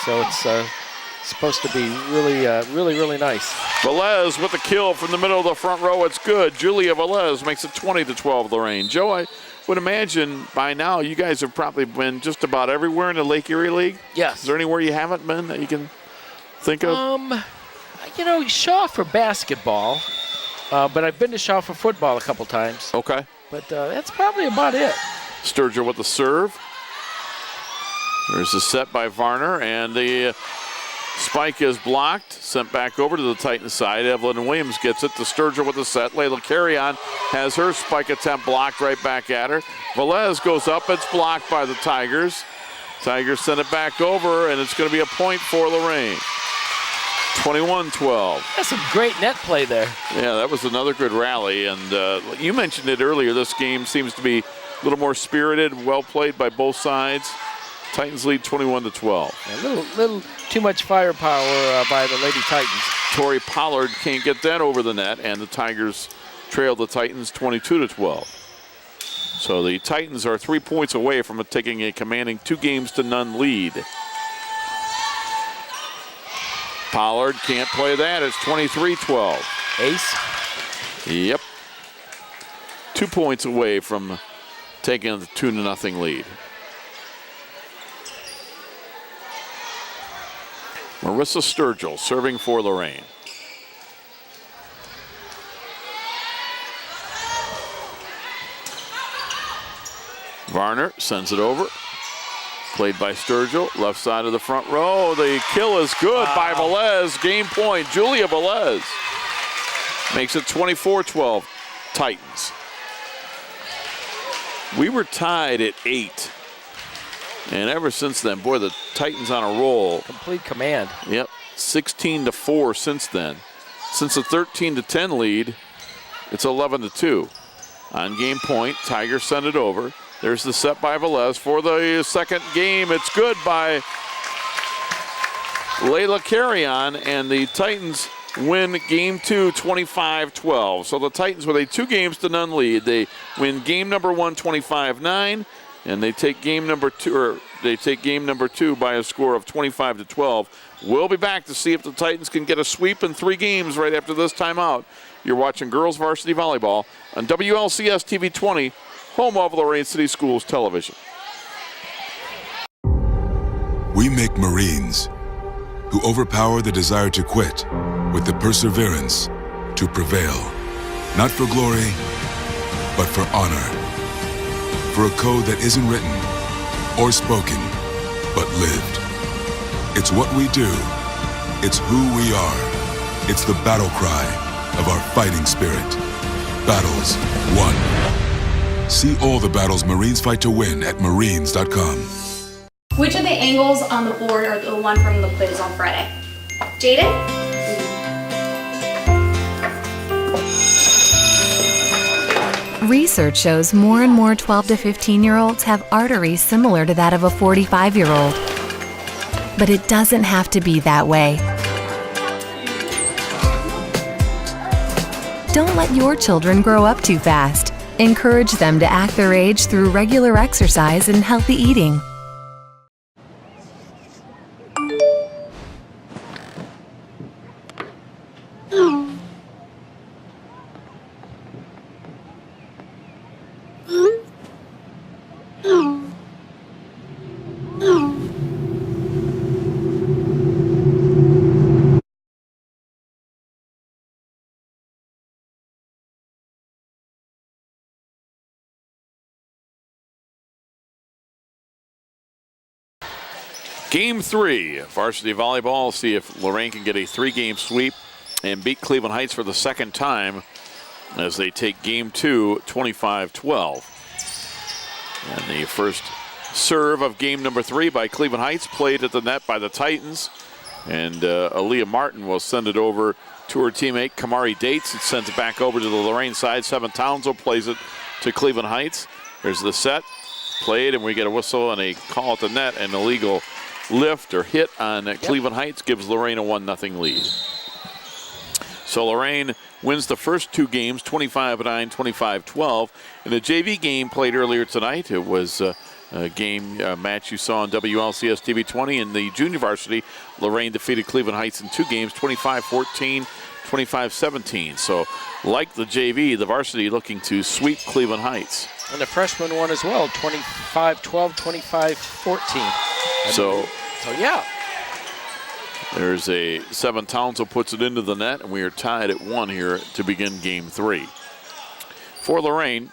so it's supposed to be really nice. Velez with the kill from the middle of the front row. It's good. Julia Velez makes it 20-12 Lorain. Joe, I would imagine by now you guys have probably been just about everywhere in the Lake Erie League. Yes. Is there anywhere you haven't been that you can think of? Shaw for basketball. But I've been to Shaw for football a couple times. Okay. But that's probably about it. Sturgill with the serve. There's a set by Varner, and the spike is blocked. Sent back over to the Titans side. Evelyn Williams gets it to Sturgill with the set. Layla Carrion has her spike attempt blocked right back at her. Velez goes up. It's blocked by the Tigers. Tigers send it back over, and it's going to be a point for Lorain. 21-12. That's some great net play there. Yeah, that was another good rally. And you mentioned it earlier. This game seems to be a little more spirited, well played by both sides. Titans lead 21-12. A little too much firepower by the Lady Titans. Tori Pollard can't get that over the net, and the Tigers trail the Titans 22-12. So the Titans are 3 points away from taking a commanding 2-0 lead. Pollard can't play that. It's 23-12. Ace? Yep. 2 points away from taking the 2-0 lead. Marissa Sturgill serving for Lorain. Varner sends it over. Played by Sturgill, left side of the front row. The kill is good by Velez. Game point, Julia Velez. Makes it 24-12, Titans. We were tied at 8. And ever since then, boy, the Titans on a roll. Complete command. Yep, 16-4 since then. Since the 13-10 lead, it's 11-2. On game point, Tigers send it over. There's the set by Velez for the second game. It's good by Layla Carrion, and the Titans win game 2, 25-12. So the Titans with a 2-0 lead. They win game number 1, 25-9, and they take game number 2 by a score of 25-12. We'll be back to see if the Titans can get a sweep in 3 games right after this timeout. You're watching Girls Varsity Volleyball on WLCS TV 20. Home of Lorain City Schools Television. We make Marines who overpower the desire to quit with the perseverance to prevail. Not for glory, but for honor. For a code that isn't written or spoken, but lived. It's what we do. It's who we are. It's the battle cry of our fighting spirit. Battles won. See all the battles Marines fight to win at marines.com. Which of the angles on the board are the one from the quiz on Friday? Jaden? Research shows more and more 12 to 15-year-olds have arteries similar to that of a 45-year-old. But it doesn't have to be that way. Don't let your children grow up too fast. Encourage them to act their age through regular exercise and healthy eating. Game 3, Varsity Volleyball. See if Lorain can get a 3-game sweep and beat Cleveland Heights for the second time as they take Game 2, 25-12. And the first serve of game number 3 by Cleveland Heights, played at the net by the Titans. And Aaliyah Martin will send it over to her teammate, Kamari Dates. It sends it back over to the Lorain side. Seven Townsville plays it to Cleveland Heights. There's the set, played, and we get a whistle and a call at the net, and illegal lift or hit on Cleveland Heights gives Lorain a 1-0 lead. So Lorain wins the first 2 games, 25-9, 25-12. In the JV game played earlier tonight, it was a game match you saw on WLCS TV 20. In the junior varsity, Lorain defeated Cleveland Heights in 2 games, 25-14, 25-17. So like the JV, the varsity looking to sweep Cleveland Heights. And the freshman won as well, 25-12, 25-14. So yeah. There's a Seven Townsville puts it into the net, and we are tied at 1 here to begin game 3. For Lorain,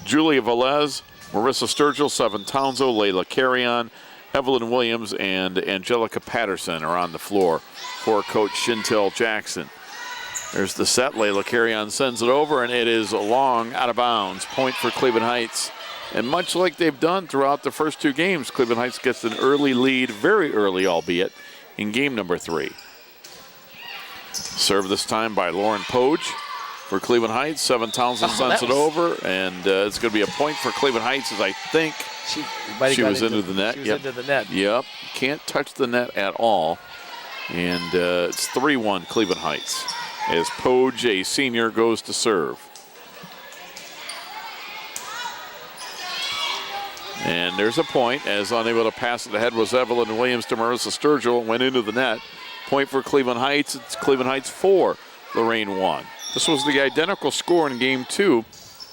Julia Velez, Marissa Sturgill, Seven Townsville, Layla Carrion, Evelyn Williams, and Angelica Patterson are on the floor for Coach Chantel Jackson. There's the set. Layla Carrion sends it over, and it is long, out of bounds. Point for Cleveland Heights. And much like they've done throughout the first 2 games, Cleveland Heights gets an early lead, very early albeit, in game number 3. Serve this time by Lauren Poge for Cleveland Heights. Seven Townsend sends it over, and it's going to be a point for Cleveland Heights, as I think she was into the net. She was into the net. Yep, can't touch the net at all. And it's 3-1 Cleveland Heights as Poge, a senior, goes to serve. And there's a point, as unable to pass it ahead was Evelyn Williams to Marissa Sturgill, went into the net. Point for Cleveland Heights. It's Cleveland Heights 4, Lorain 1. This was the identical score in game 2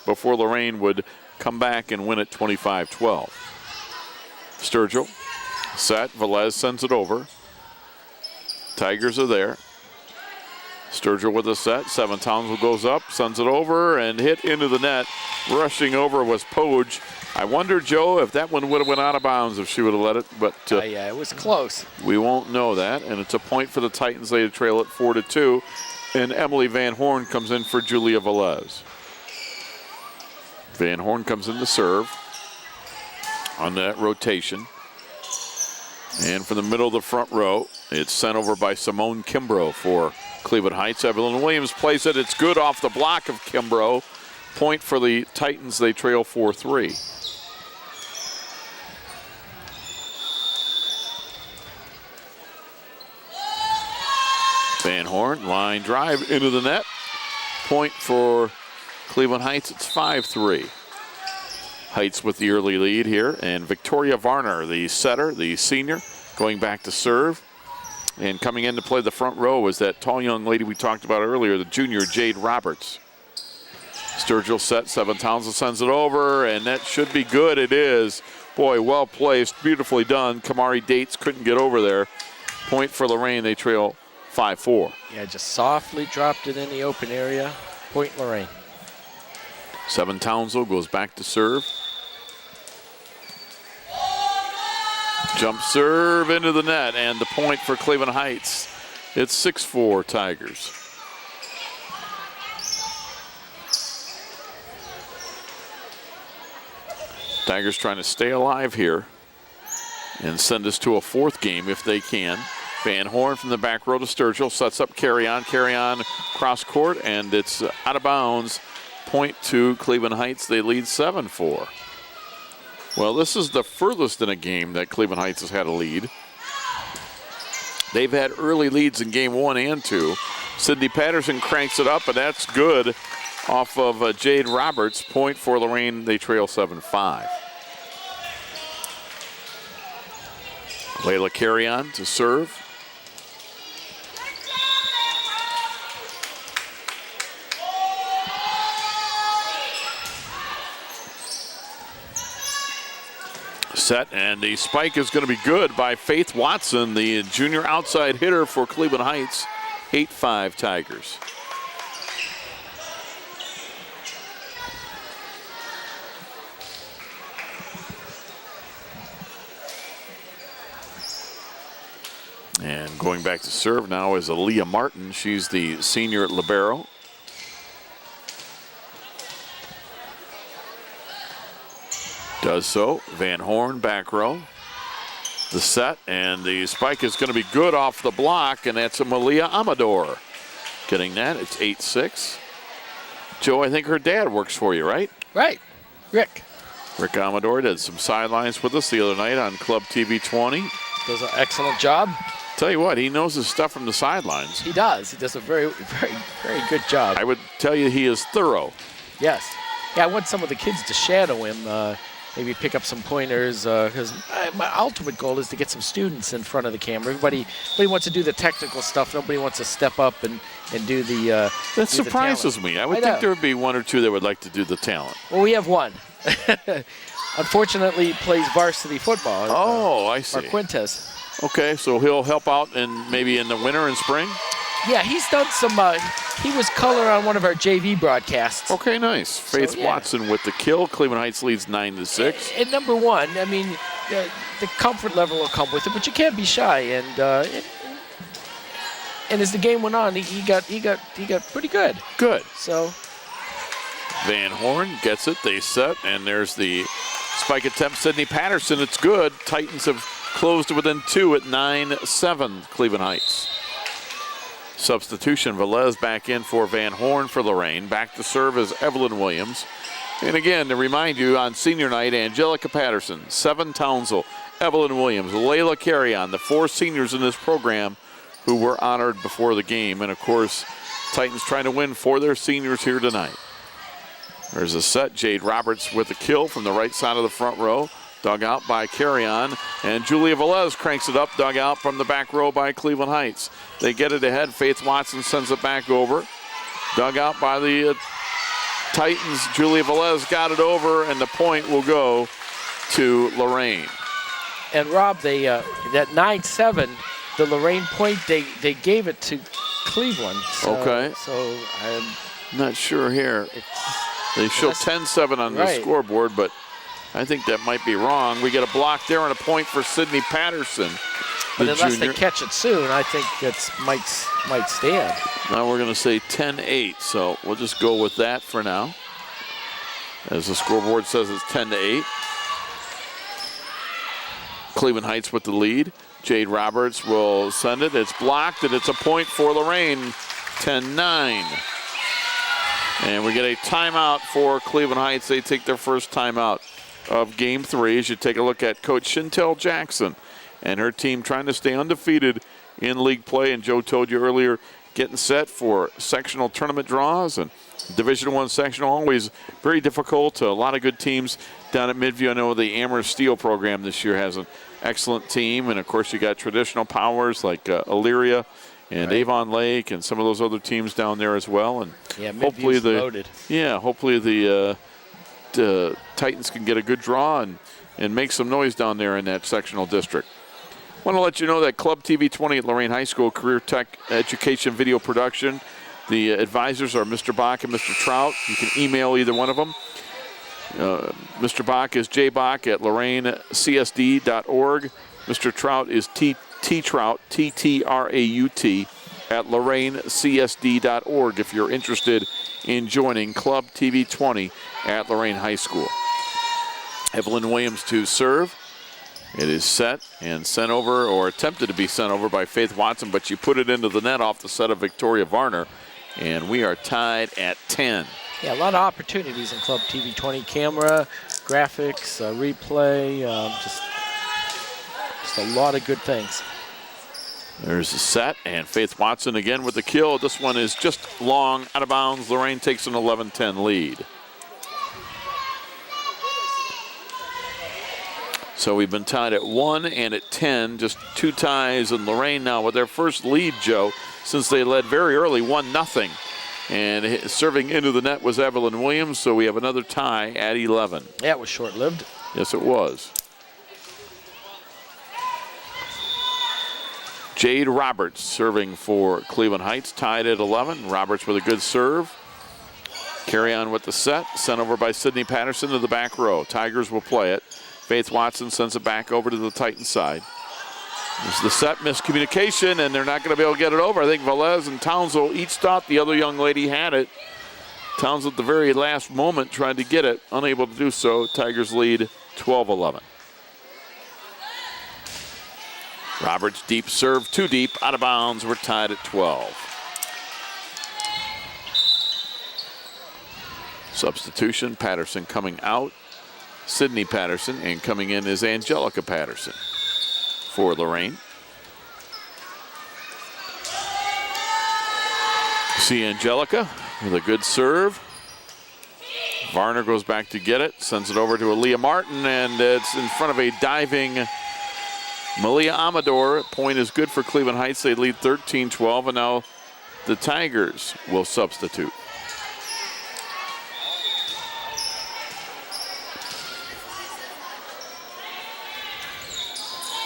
before Lorain would come back and win it 25-12. Sturgill, set, Velez sends it over. Tigers are there. Sturgill with a set. Seven Townsville goes up, sends it over, and hit into the net. Rushing over was Poge. I wonder, Joe, if that one would have went out of bounds if she would have let it. But yeah, it was close. We won't know that, and it's a point for the Titans. They trail it 4-2, and Emily Van Horn comes in for Julia Velez. Van Horn comes in to serve on that rotation. And from the middle of the front row, it's sent over by Simone Kimbrough for Cleveland Heights. Evelyn Williams plays it. It's good off the block of Kimbrough. Point for the Titans. They trail 4-3. Van Horn, line drive into the net. Point for Cleveland Heights. It's 5-3. Heights with the early lead here. And Victoria Varner, the setter, the senior, going back to serve. And coming in to play the front row was that tall young lady we talked about earlier, the junior Jade Roberts. Sturgill set, Seven Townsend sends it over, and that should be good. It is. Boy, well placed, beautifully done. Kamari Dates couldn't get over there. Point for Lorain. They trail 5-4. Yeah, just softly dropped it in the open area. Point Lorain. Seven Townsville goes back to serve. Jump serve into the net, and the point for Cleveland Heights. It's 6-4 Tigers. Tigers trying to stay alive here and send us to a fourth game if they can. Van Horn from the back row to Sturgill, sets up carry on cross court, and it's out of bounds. Point to Cleveland Heights. They lead 7-4. Well, this is the furthest in a game that Cleveland Heights has had a lead. They've had early leads in game 1 and 2. Sydney Patterson cranks it up, and that's good off of Jade Roberts. Point for Lorain. They trail 7-5. Layla Carrion to serve. Set, and the spike is going to be good by Faith Watson, the junior outside hitter for Cleveland Heights. 8-5 Tigers. And going back to serve now is Aaliyah Martin. She's the senior libero. Does so. Van Horn back row. The set, and the spike is going to be good off the block, and that's a Malia Amador. Getting that. It's 8-6. Joe, I think her dad works for you, right? Right. Rick. Rick Amador did some sidelines with us the other night on Club TV 20. Does an excellent job. Tell you what, he knows his stuff from the sidelines. He does. He does a very, very, very good job. I would tell you he is thorough. Yes. Yeah, I want some of the kids to shadow him. Maybe pick up some pointers, because my ultimate goal is to get some students in front of the camera. Everybody wants to do the technical stuff. Nobody wants to step up and do the That surprises me. I would think there would be one or two that would like to do the talent. Well, we have one. Unfortunately, he plays varsity football. Oh, I see. Marquintes. Okay, so he'll help out maybe in the winter and spring? Yeah, he's done some, he was color on one of our JV broadcasts. Okay, nice. Faith Watson with the kill. Cleveland Heights leads 9-6. And number one, I mean, the comfort level will come with it, but you can't be shy. And as the game went on, he got pretty good. Good. So Van Horn gets it. They set, and there's the spike attempt. Sydney Patterson, it's good. Titans have closed within 2 at 9-7, Cleveland Heights. Substitution, Velez back in for Van Horn for Lorain. Back to serve is Evelyn Williams. And again, to remind you, on senior night, Angelica Patterson, 7 Townsville, Evelyn Williams, Layla Carrion, the 4 seniors in this program who were honored before the game. And of course, Titans trying to win for their seniors here tonight. There's a set. Jade Roberts with a kill from the right side of the front row. Dug out by Carrion, and Julia Velez cranks it up, dug out from the back row by Cleveland Heights. They get it ahead. Faith Watson sends it back over. Dug out by the Titans. Julia Velez got it over, and the point will go to Lorain. And Rob, that 9-7, the Lorain point, they gave it to Cleveland. So, okay. So I'm not sure here. They show 10-7 on the scoreboard, but I think that might be wrong. We get a block there and a point for Sydney Patterson, but unless they catch it soon, I think it might stand. Now we're going to say 10-8, so we'll just go with that for now. As the scoreboard says, it's 10-8. Cleveland Heights with the lead. Jade Roberts will send it. It's blocked, and it's a point for Lorain. 10-9. And we get a timeout for Cleveland Heights. They take their first timeout of Game 3 as you take a look at Coach Chantel Jackson and her team trying to stay undefeated in league play. And Joe told you earlier, getting set for sectional tournament draws, and Division I sectional always very difficult. A lot of good teams down at Midview. I know the Amherst Steel program this year has an excellent team, and of course you got traditional powers like Elyria and Avon Lake and some of those other teams down there as well. And hopefully loaded. Yeah, hopefully the Titans can get a good draw and make some noise down there in that sectional district. I want to let you know that Club TV 20 at Lorain High School, Career Tech Education Video Production. The advisors are Mr. Bach and Mr. Trout. You can email either one of them. Mr. Bach is jbach@loraincsd.org. Mr. Trout is T-Trout, T-T-R-A-U-T, at LorainCSD.org if you're interested in joining Club TV 20 at Lorain High School. Evelyn Williams to serve. It is set and sent over, or attempted to be sent over by Faith Watson, but she put it into the net off the set of Victoria Varner, and we are tied at 10. Yeah, a lot of opportunities in Club TV 20. Camera, graphics, replay, just a lot of good things. There's a set, and Faith Watson again with the kill. This one is just long, out of bounds. Lorain takes an 11-10 lead. So we've been tied at 1 and at 10, just 2 ties, and Lorain now with their first lead, Joe, since they led very early, 1-0. And serving into the net was Evelyn Williams, so we have another tie at 11. Yeah, it was short-lived. Yes, it was. Jade Roberts serving for Cleveland Heights, tied at 11. Roberts with a good serve. Carry on with the set, sent over by Sydney Patterson to the back row. Tigers will play it. Faith Watson sends it back over to the Titan side. There's the set, miscommunication, and they're not going to be able to get it over. I think Velez and Tanzil each thought the other young lady had it. Tanzil at the very last moment tried to get it, unable to do so. Tigers lead 12-11. Roberts deep serve, too deep, out of bounds. We're tied at 12. Substitution, Patterson coming out. Sydney Patterson, and coming in is Angelica Patterson for Lorain. See Angelica with a good serve. Varner goes back to get it, sends it over to Aaliyah Martin, and it's in front of a diving Malia Amador. Point is good for Cleveland Heights. They lead 13-12, and now the Tigers will substitute.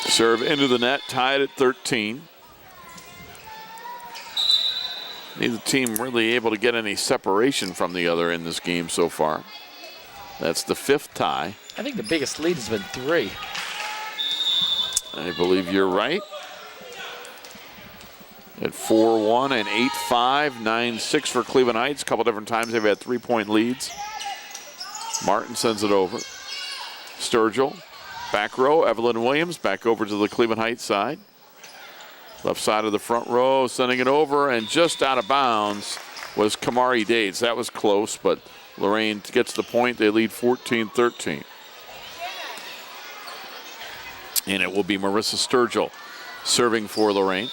Serve into the net, tied at 13. Neither team really able to get any separation from the other in this game so far. That's the 5th tie. I think the biggest lead has been 3. I believe you're right. At 4-1 and 8-5, 9-6 for Cleveland Heights. A couple different times they've had 3-point leads. Martin sends it over. Sturgill. Back row, Evelyn Williams back over to the Cleveland Heights side. Left side of the front row, sending it over, and just out of bounds was Kamari Dates. That was close, but Lorain gets the point. They lead 14-13. And it will be Marissa Sturgill serving for Lorain.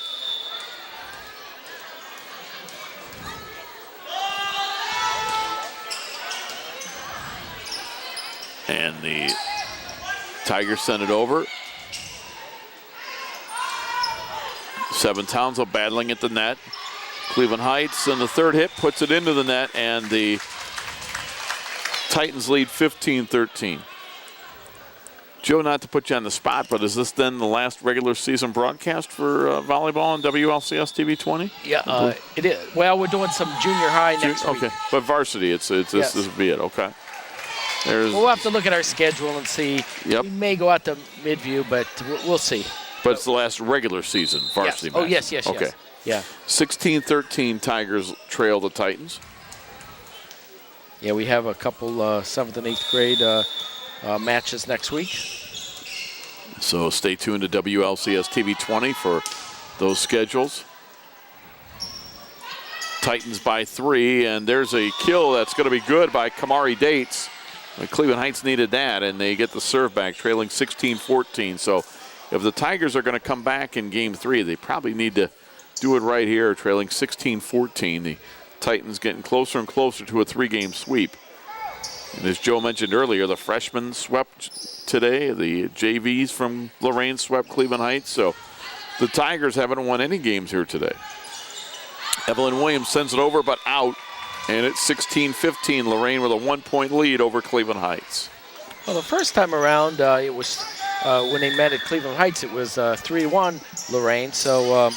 And the Tigers send it over. 7 Townsville battling at the net. Cleveland Heights and the third hit puts it into the net, and the Titans lead 15-13. Joe, not to put you on the spot, but is this then the last regular season broadcast for volleyball on WLCS TV 20? Yeah, it is. Well, we're doing some junior high next week. Okay, but varsity, yes. This will be it. Okay. We'll have to look at our schedule and see. Yep. We may go out to Midview, but we'll see. But it's the last regular season varsity match. Oh, yes. Okay. Yeah. 16-13, Tigers trail the Titans. Yeah, we have a couple 7th and 8th grade matches next week. So stay tuned to WLCS TV 20 for those schedules. Titans by 3, and there's a kill that's going to be good by Kamari Dates. Cleveland Heights needed that, and they get the serve back, trailing 16-14. So if the Tigers are going to come back in Game 3, they probably need to do it right here, trailing 16-14. The Titans getting closer and closer to a 3-game sweep. And as Joe mentioned earlier, the freshmen swept today. The JVs from Lorain swept Cleveland Heights. So the Tigers haven't won any games here today. Evelyn Williams sends it over, but out. And it's 16-15, Lorain with a 1-point lead over Cleveland Heights. Well, the first time around, it was when they met at Cleveland Heights, it was 3-1 Lorain. So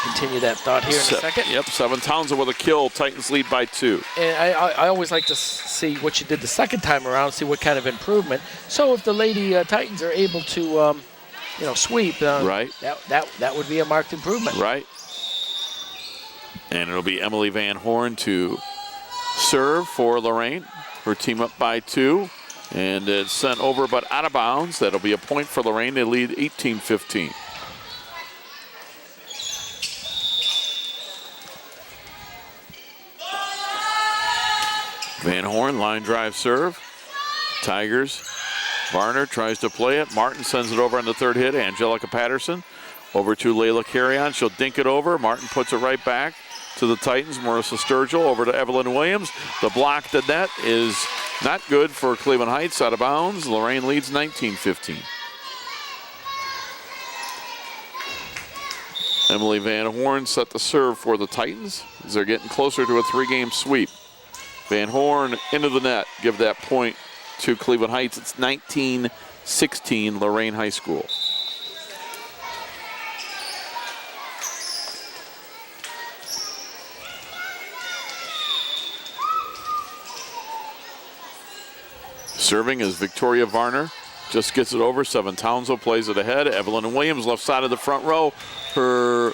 continue that thought here in a second. Yep, 7 Townsend with a kill. Titans lead by 2. And I always like to see what you did the second time around, see what kind of improvement. So if the Lady Titans are able to, sweep, right, that would be a marked improvement. Right. And it'll be Emily Van Horn to serve for Lorain. Her team up by 2. And it's sent over but out of bounds. That'll be a point for Lorain. They lead 18-15. Van Horn, line drive serve. Tigers. Varner tries to play it. Martin sends it over on the third hit. Angelica Patterson over to Layla Carrion. She'll dink it over. Martin puts it right back to the Titans. Marissa Sturgill over to Evelyn Williams. The block to net is not good for Cleveland Heights, out of bounds. Lorain leads 19-15. Emily Van Horn set the serve for the Titans as they're getting closer to a 3-game sweep. Van Horn into the net, give that point to Cleveland Heights. It's 19-16 Lorain High School. Serving is Victoria Varner. Just gets it over. 7 Townsend plays it ahead. Evelyn Williams, left side of the front row. Her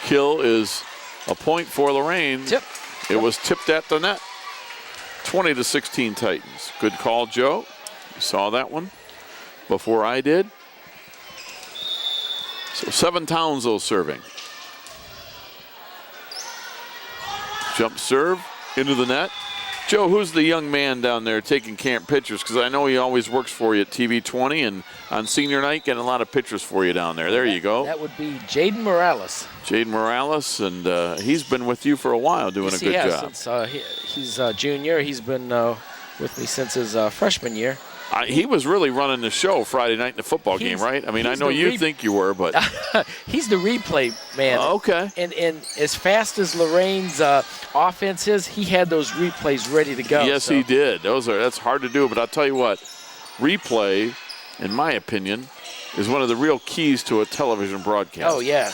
kill is a point for Lorain. It was tipped at the net. 20-16 Titans. Good call, Joe. You saw that one before I did. So 7 Townsend serving. Jump serve into the net. Joe, who's the young man down there taking camp pictures? Because I know he always works for you at TV 20 and on senior night, getting a lot of pictures for you down there. There you go. That would be Jaden Morales. Jaden Morales, and he's been with you for a while doing a good job. Since he's a junior. He's been with me since his freshman year. He was really running the show Friday night in the football game, right? I mean, I know you think you were, but he's the replay man. Okay. And as fast as Lorain's offense is, he had those replays ready to go. Yes, he did. That's hard to do, but I'll tell you what, replay, in my opinion, is one of the real keys to a television broadcast. Oh, yeah.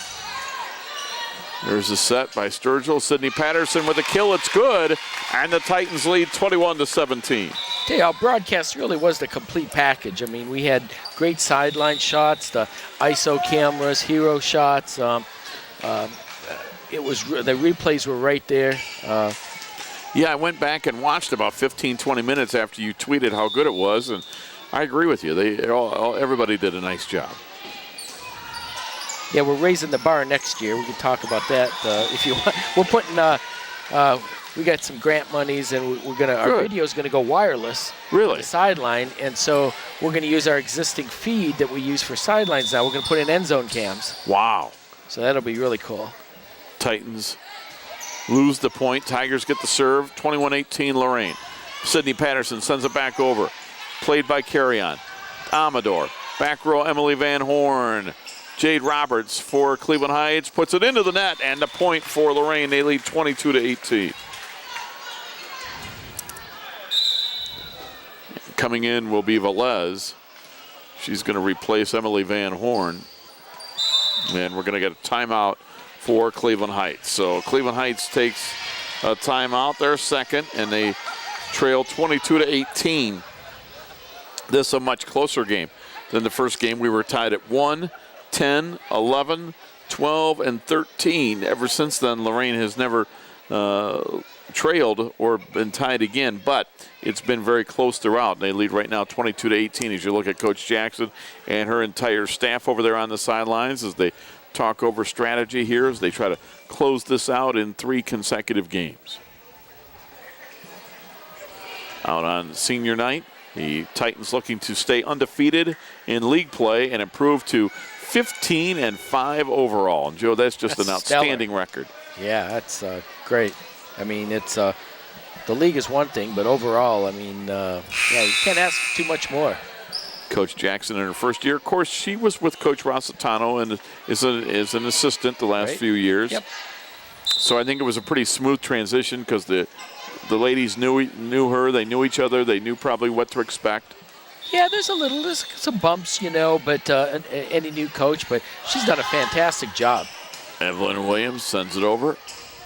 There's a set by Sturgill. Sydney Patterson with a kill. It's good. And the Titans lead 21-17. Tell you, our broadcast really was the complete package. I mean, we had great sideline shots, the ISO cameras, hero shots. The replays were right there. Yeah, I went back and watched about 15, 20 minutes after you tweeted how good it was, and I agree with you. Everybody did a nice job. Yeah, we're raising the bar next year. We can talk about that if you want. We're putting, we got some grant monies, and our video is gonna go wireless. Really? The sideline, and so we're gonna use our existing feed that we use for sidelines now. We're gonna put in end zone cams. Wow. So that'll be really cool. Titans lose the point. Tigers get the serve. 21-18 Lorain. Sydney Patterson sends it back over. Played by Carrion. Amador. Back row Emily Van Horn. Jade Roberts for Cleveland Heights puts it into the net, and the point for Lorain. They lead 22-18. Coming in will be Velez. She's going to replace Emily Van Horn. And we're going to get a timeout for Cleveland Heights. So Cleveland Heights takes a timeout. They're second, and they trail 22-18. This is a much closer game than the first game. We were tied at 1, 10, 11, 12, and 13. Ever since then, Lorain has never trailed or been tied again, but it's been very close throughout. They lead right now 22-18 as you look at Coach Jackson and her entire staff over there on the sidelines as they talk over strategy here as they try to close this out in 3 consecutive games. Out on senior night, the Titans looking to stay undefeated in league play and improve to 15-5 overall. And Joe, that's an outstanding record. Yeah, that's great. I mean, it's the league is one thing, but overall, I mean, you can't ask too much more. Coach Jackson in her first year, of course, she was with Coach Rossitano and is an assistant the last few years. Yep. So I think it was a pretty smooth transition because the ladies knew her, they knew each other, they knew probably what to expect. Yeah, there's some bumps, but any new coach, but she's done a fantastic job. Evelyn Williams sends it over.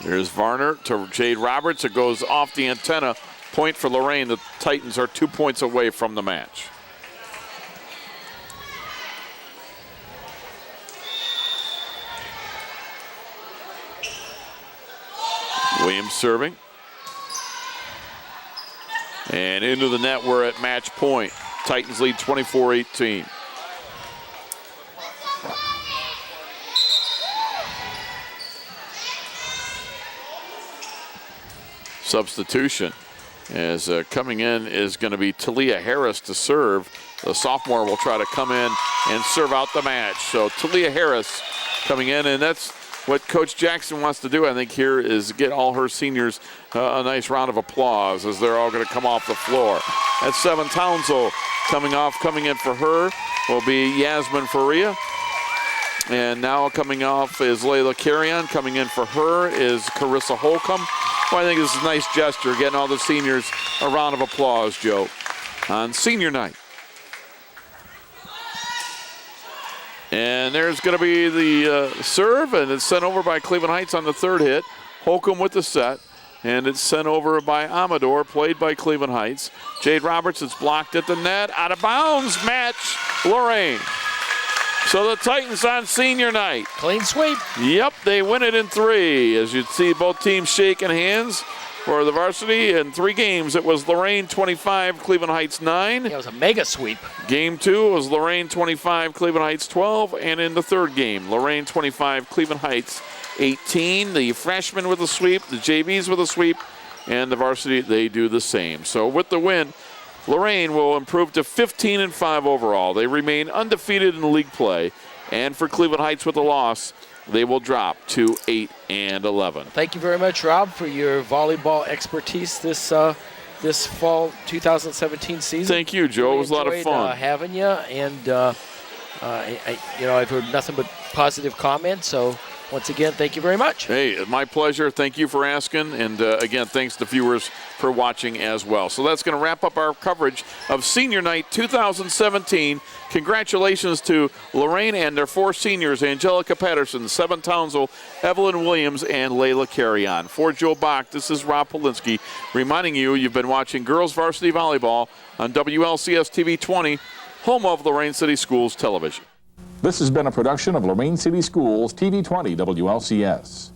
There's Varner to Jade Roberts. It goes off the antenna. Point for Lorain. The Titans are 2 points away from the match. Williams serving. And into the net, we're at match point. Titans lead 24-18. Substitution as coming in is going to be Talia Harris to serve. The sophomore will try to come in and serve out the match. So Talia Harris coming in, and that's what Coach Jackson wants to do, I think, here is get all her seniors a nice round of applause as they're all going to come off the floor. That's 7 Townsville coming in for her will be Yasmin Faria. And now coming off is Layla Carrion. Coming in for her is Carissa Holcomb. Well, I think this is a nice gesture, getting all the seniors a round of applause, Joe, on senior night. And there's going to be the serve, and it's sent over by Cleveland Heights on the third hit. Holcomb with the set, and it's sent over by Amador, played by Cleveland Heights. Jade Roberts is blocked at the net, out of bounds, match Lorain. So the Titans on senior night. Clean sweep. Yep, they win it in 3. As you see both teams shaking hands for the varsity. In 3 games, it was Lorain 25, Cleveland Heights 9. Yeah, it was a mega sweep. Game 2 was Lorain 25, Cleveland Heights 12. And in the third game, Lorain 25, Cleveland Heights 18. The freshmen with a sweep, the JVs with a sweep, and the varsity, they do the same. So with the win, Lorain will improve to 15-5 overall. They remain undefeated in league play. And for Cleveland Heights with a loss, they will drop to 8-11. Thank you very much, Rob, for your volleyball expertise this fall 2017 season. Thank you, Joe. It was a lot of fun having you, and I've heard nothing but positive comments. So once again, thank you very much. Hey, my pleasure. Thank you for asking, and again, thanks to viewers for watching as well. So that's going to wrap up our coverage of Senior Night 2017. Congratulations to Lorain and their 4 seniors, Angelica Patterson, 7 Townsville, Evelyn Williams, and Layla Carrion. For Joe Bach, this is Rob Polinsky reminding you you've been watching Girls Varsity Volleyball on WLCS TV 20, home of Lorain City Schools Television. This has been a production of Lorain City Schools TV 20 WLCS.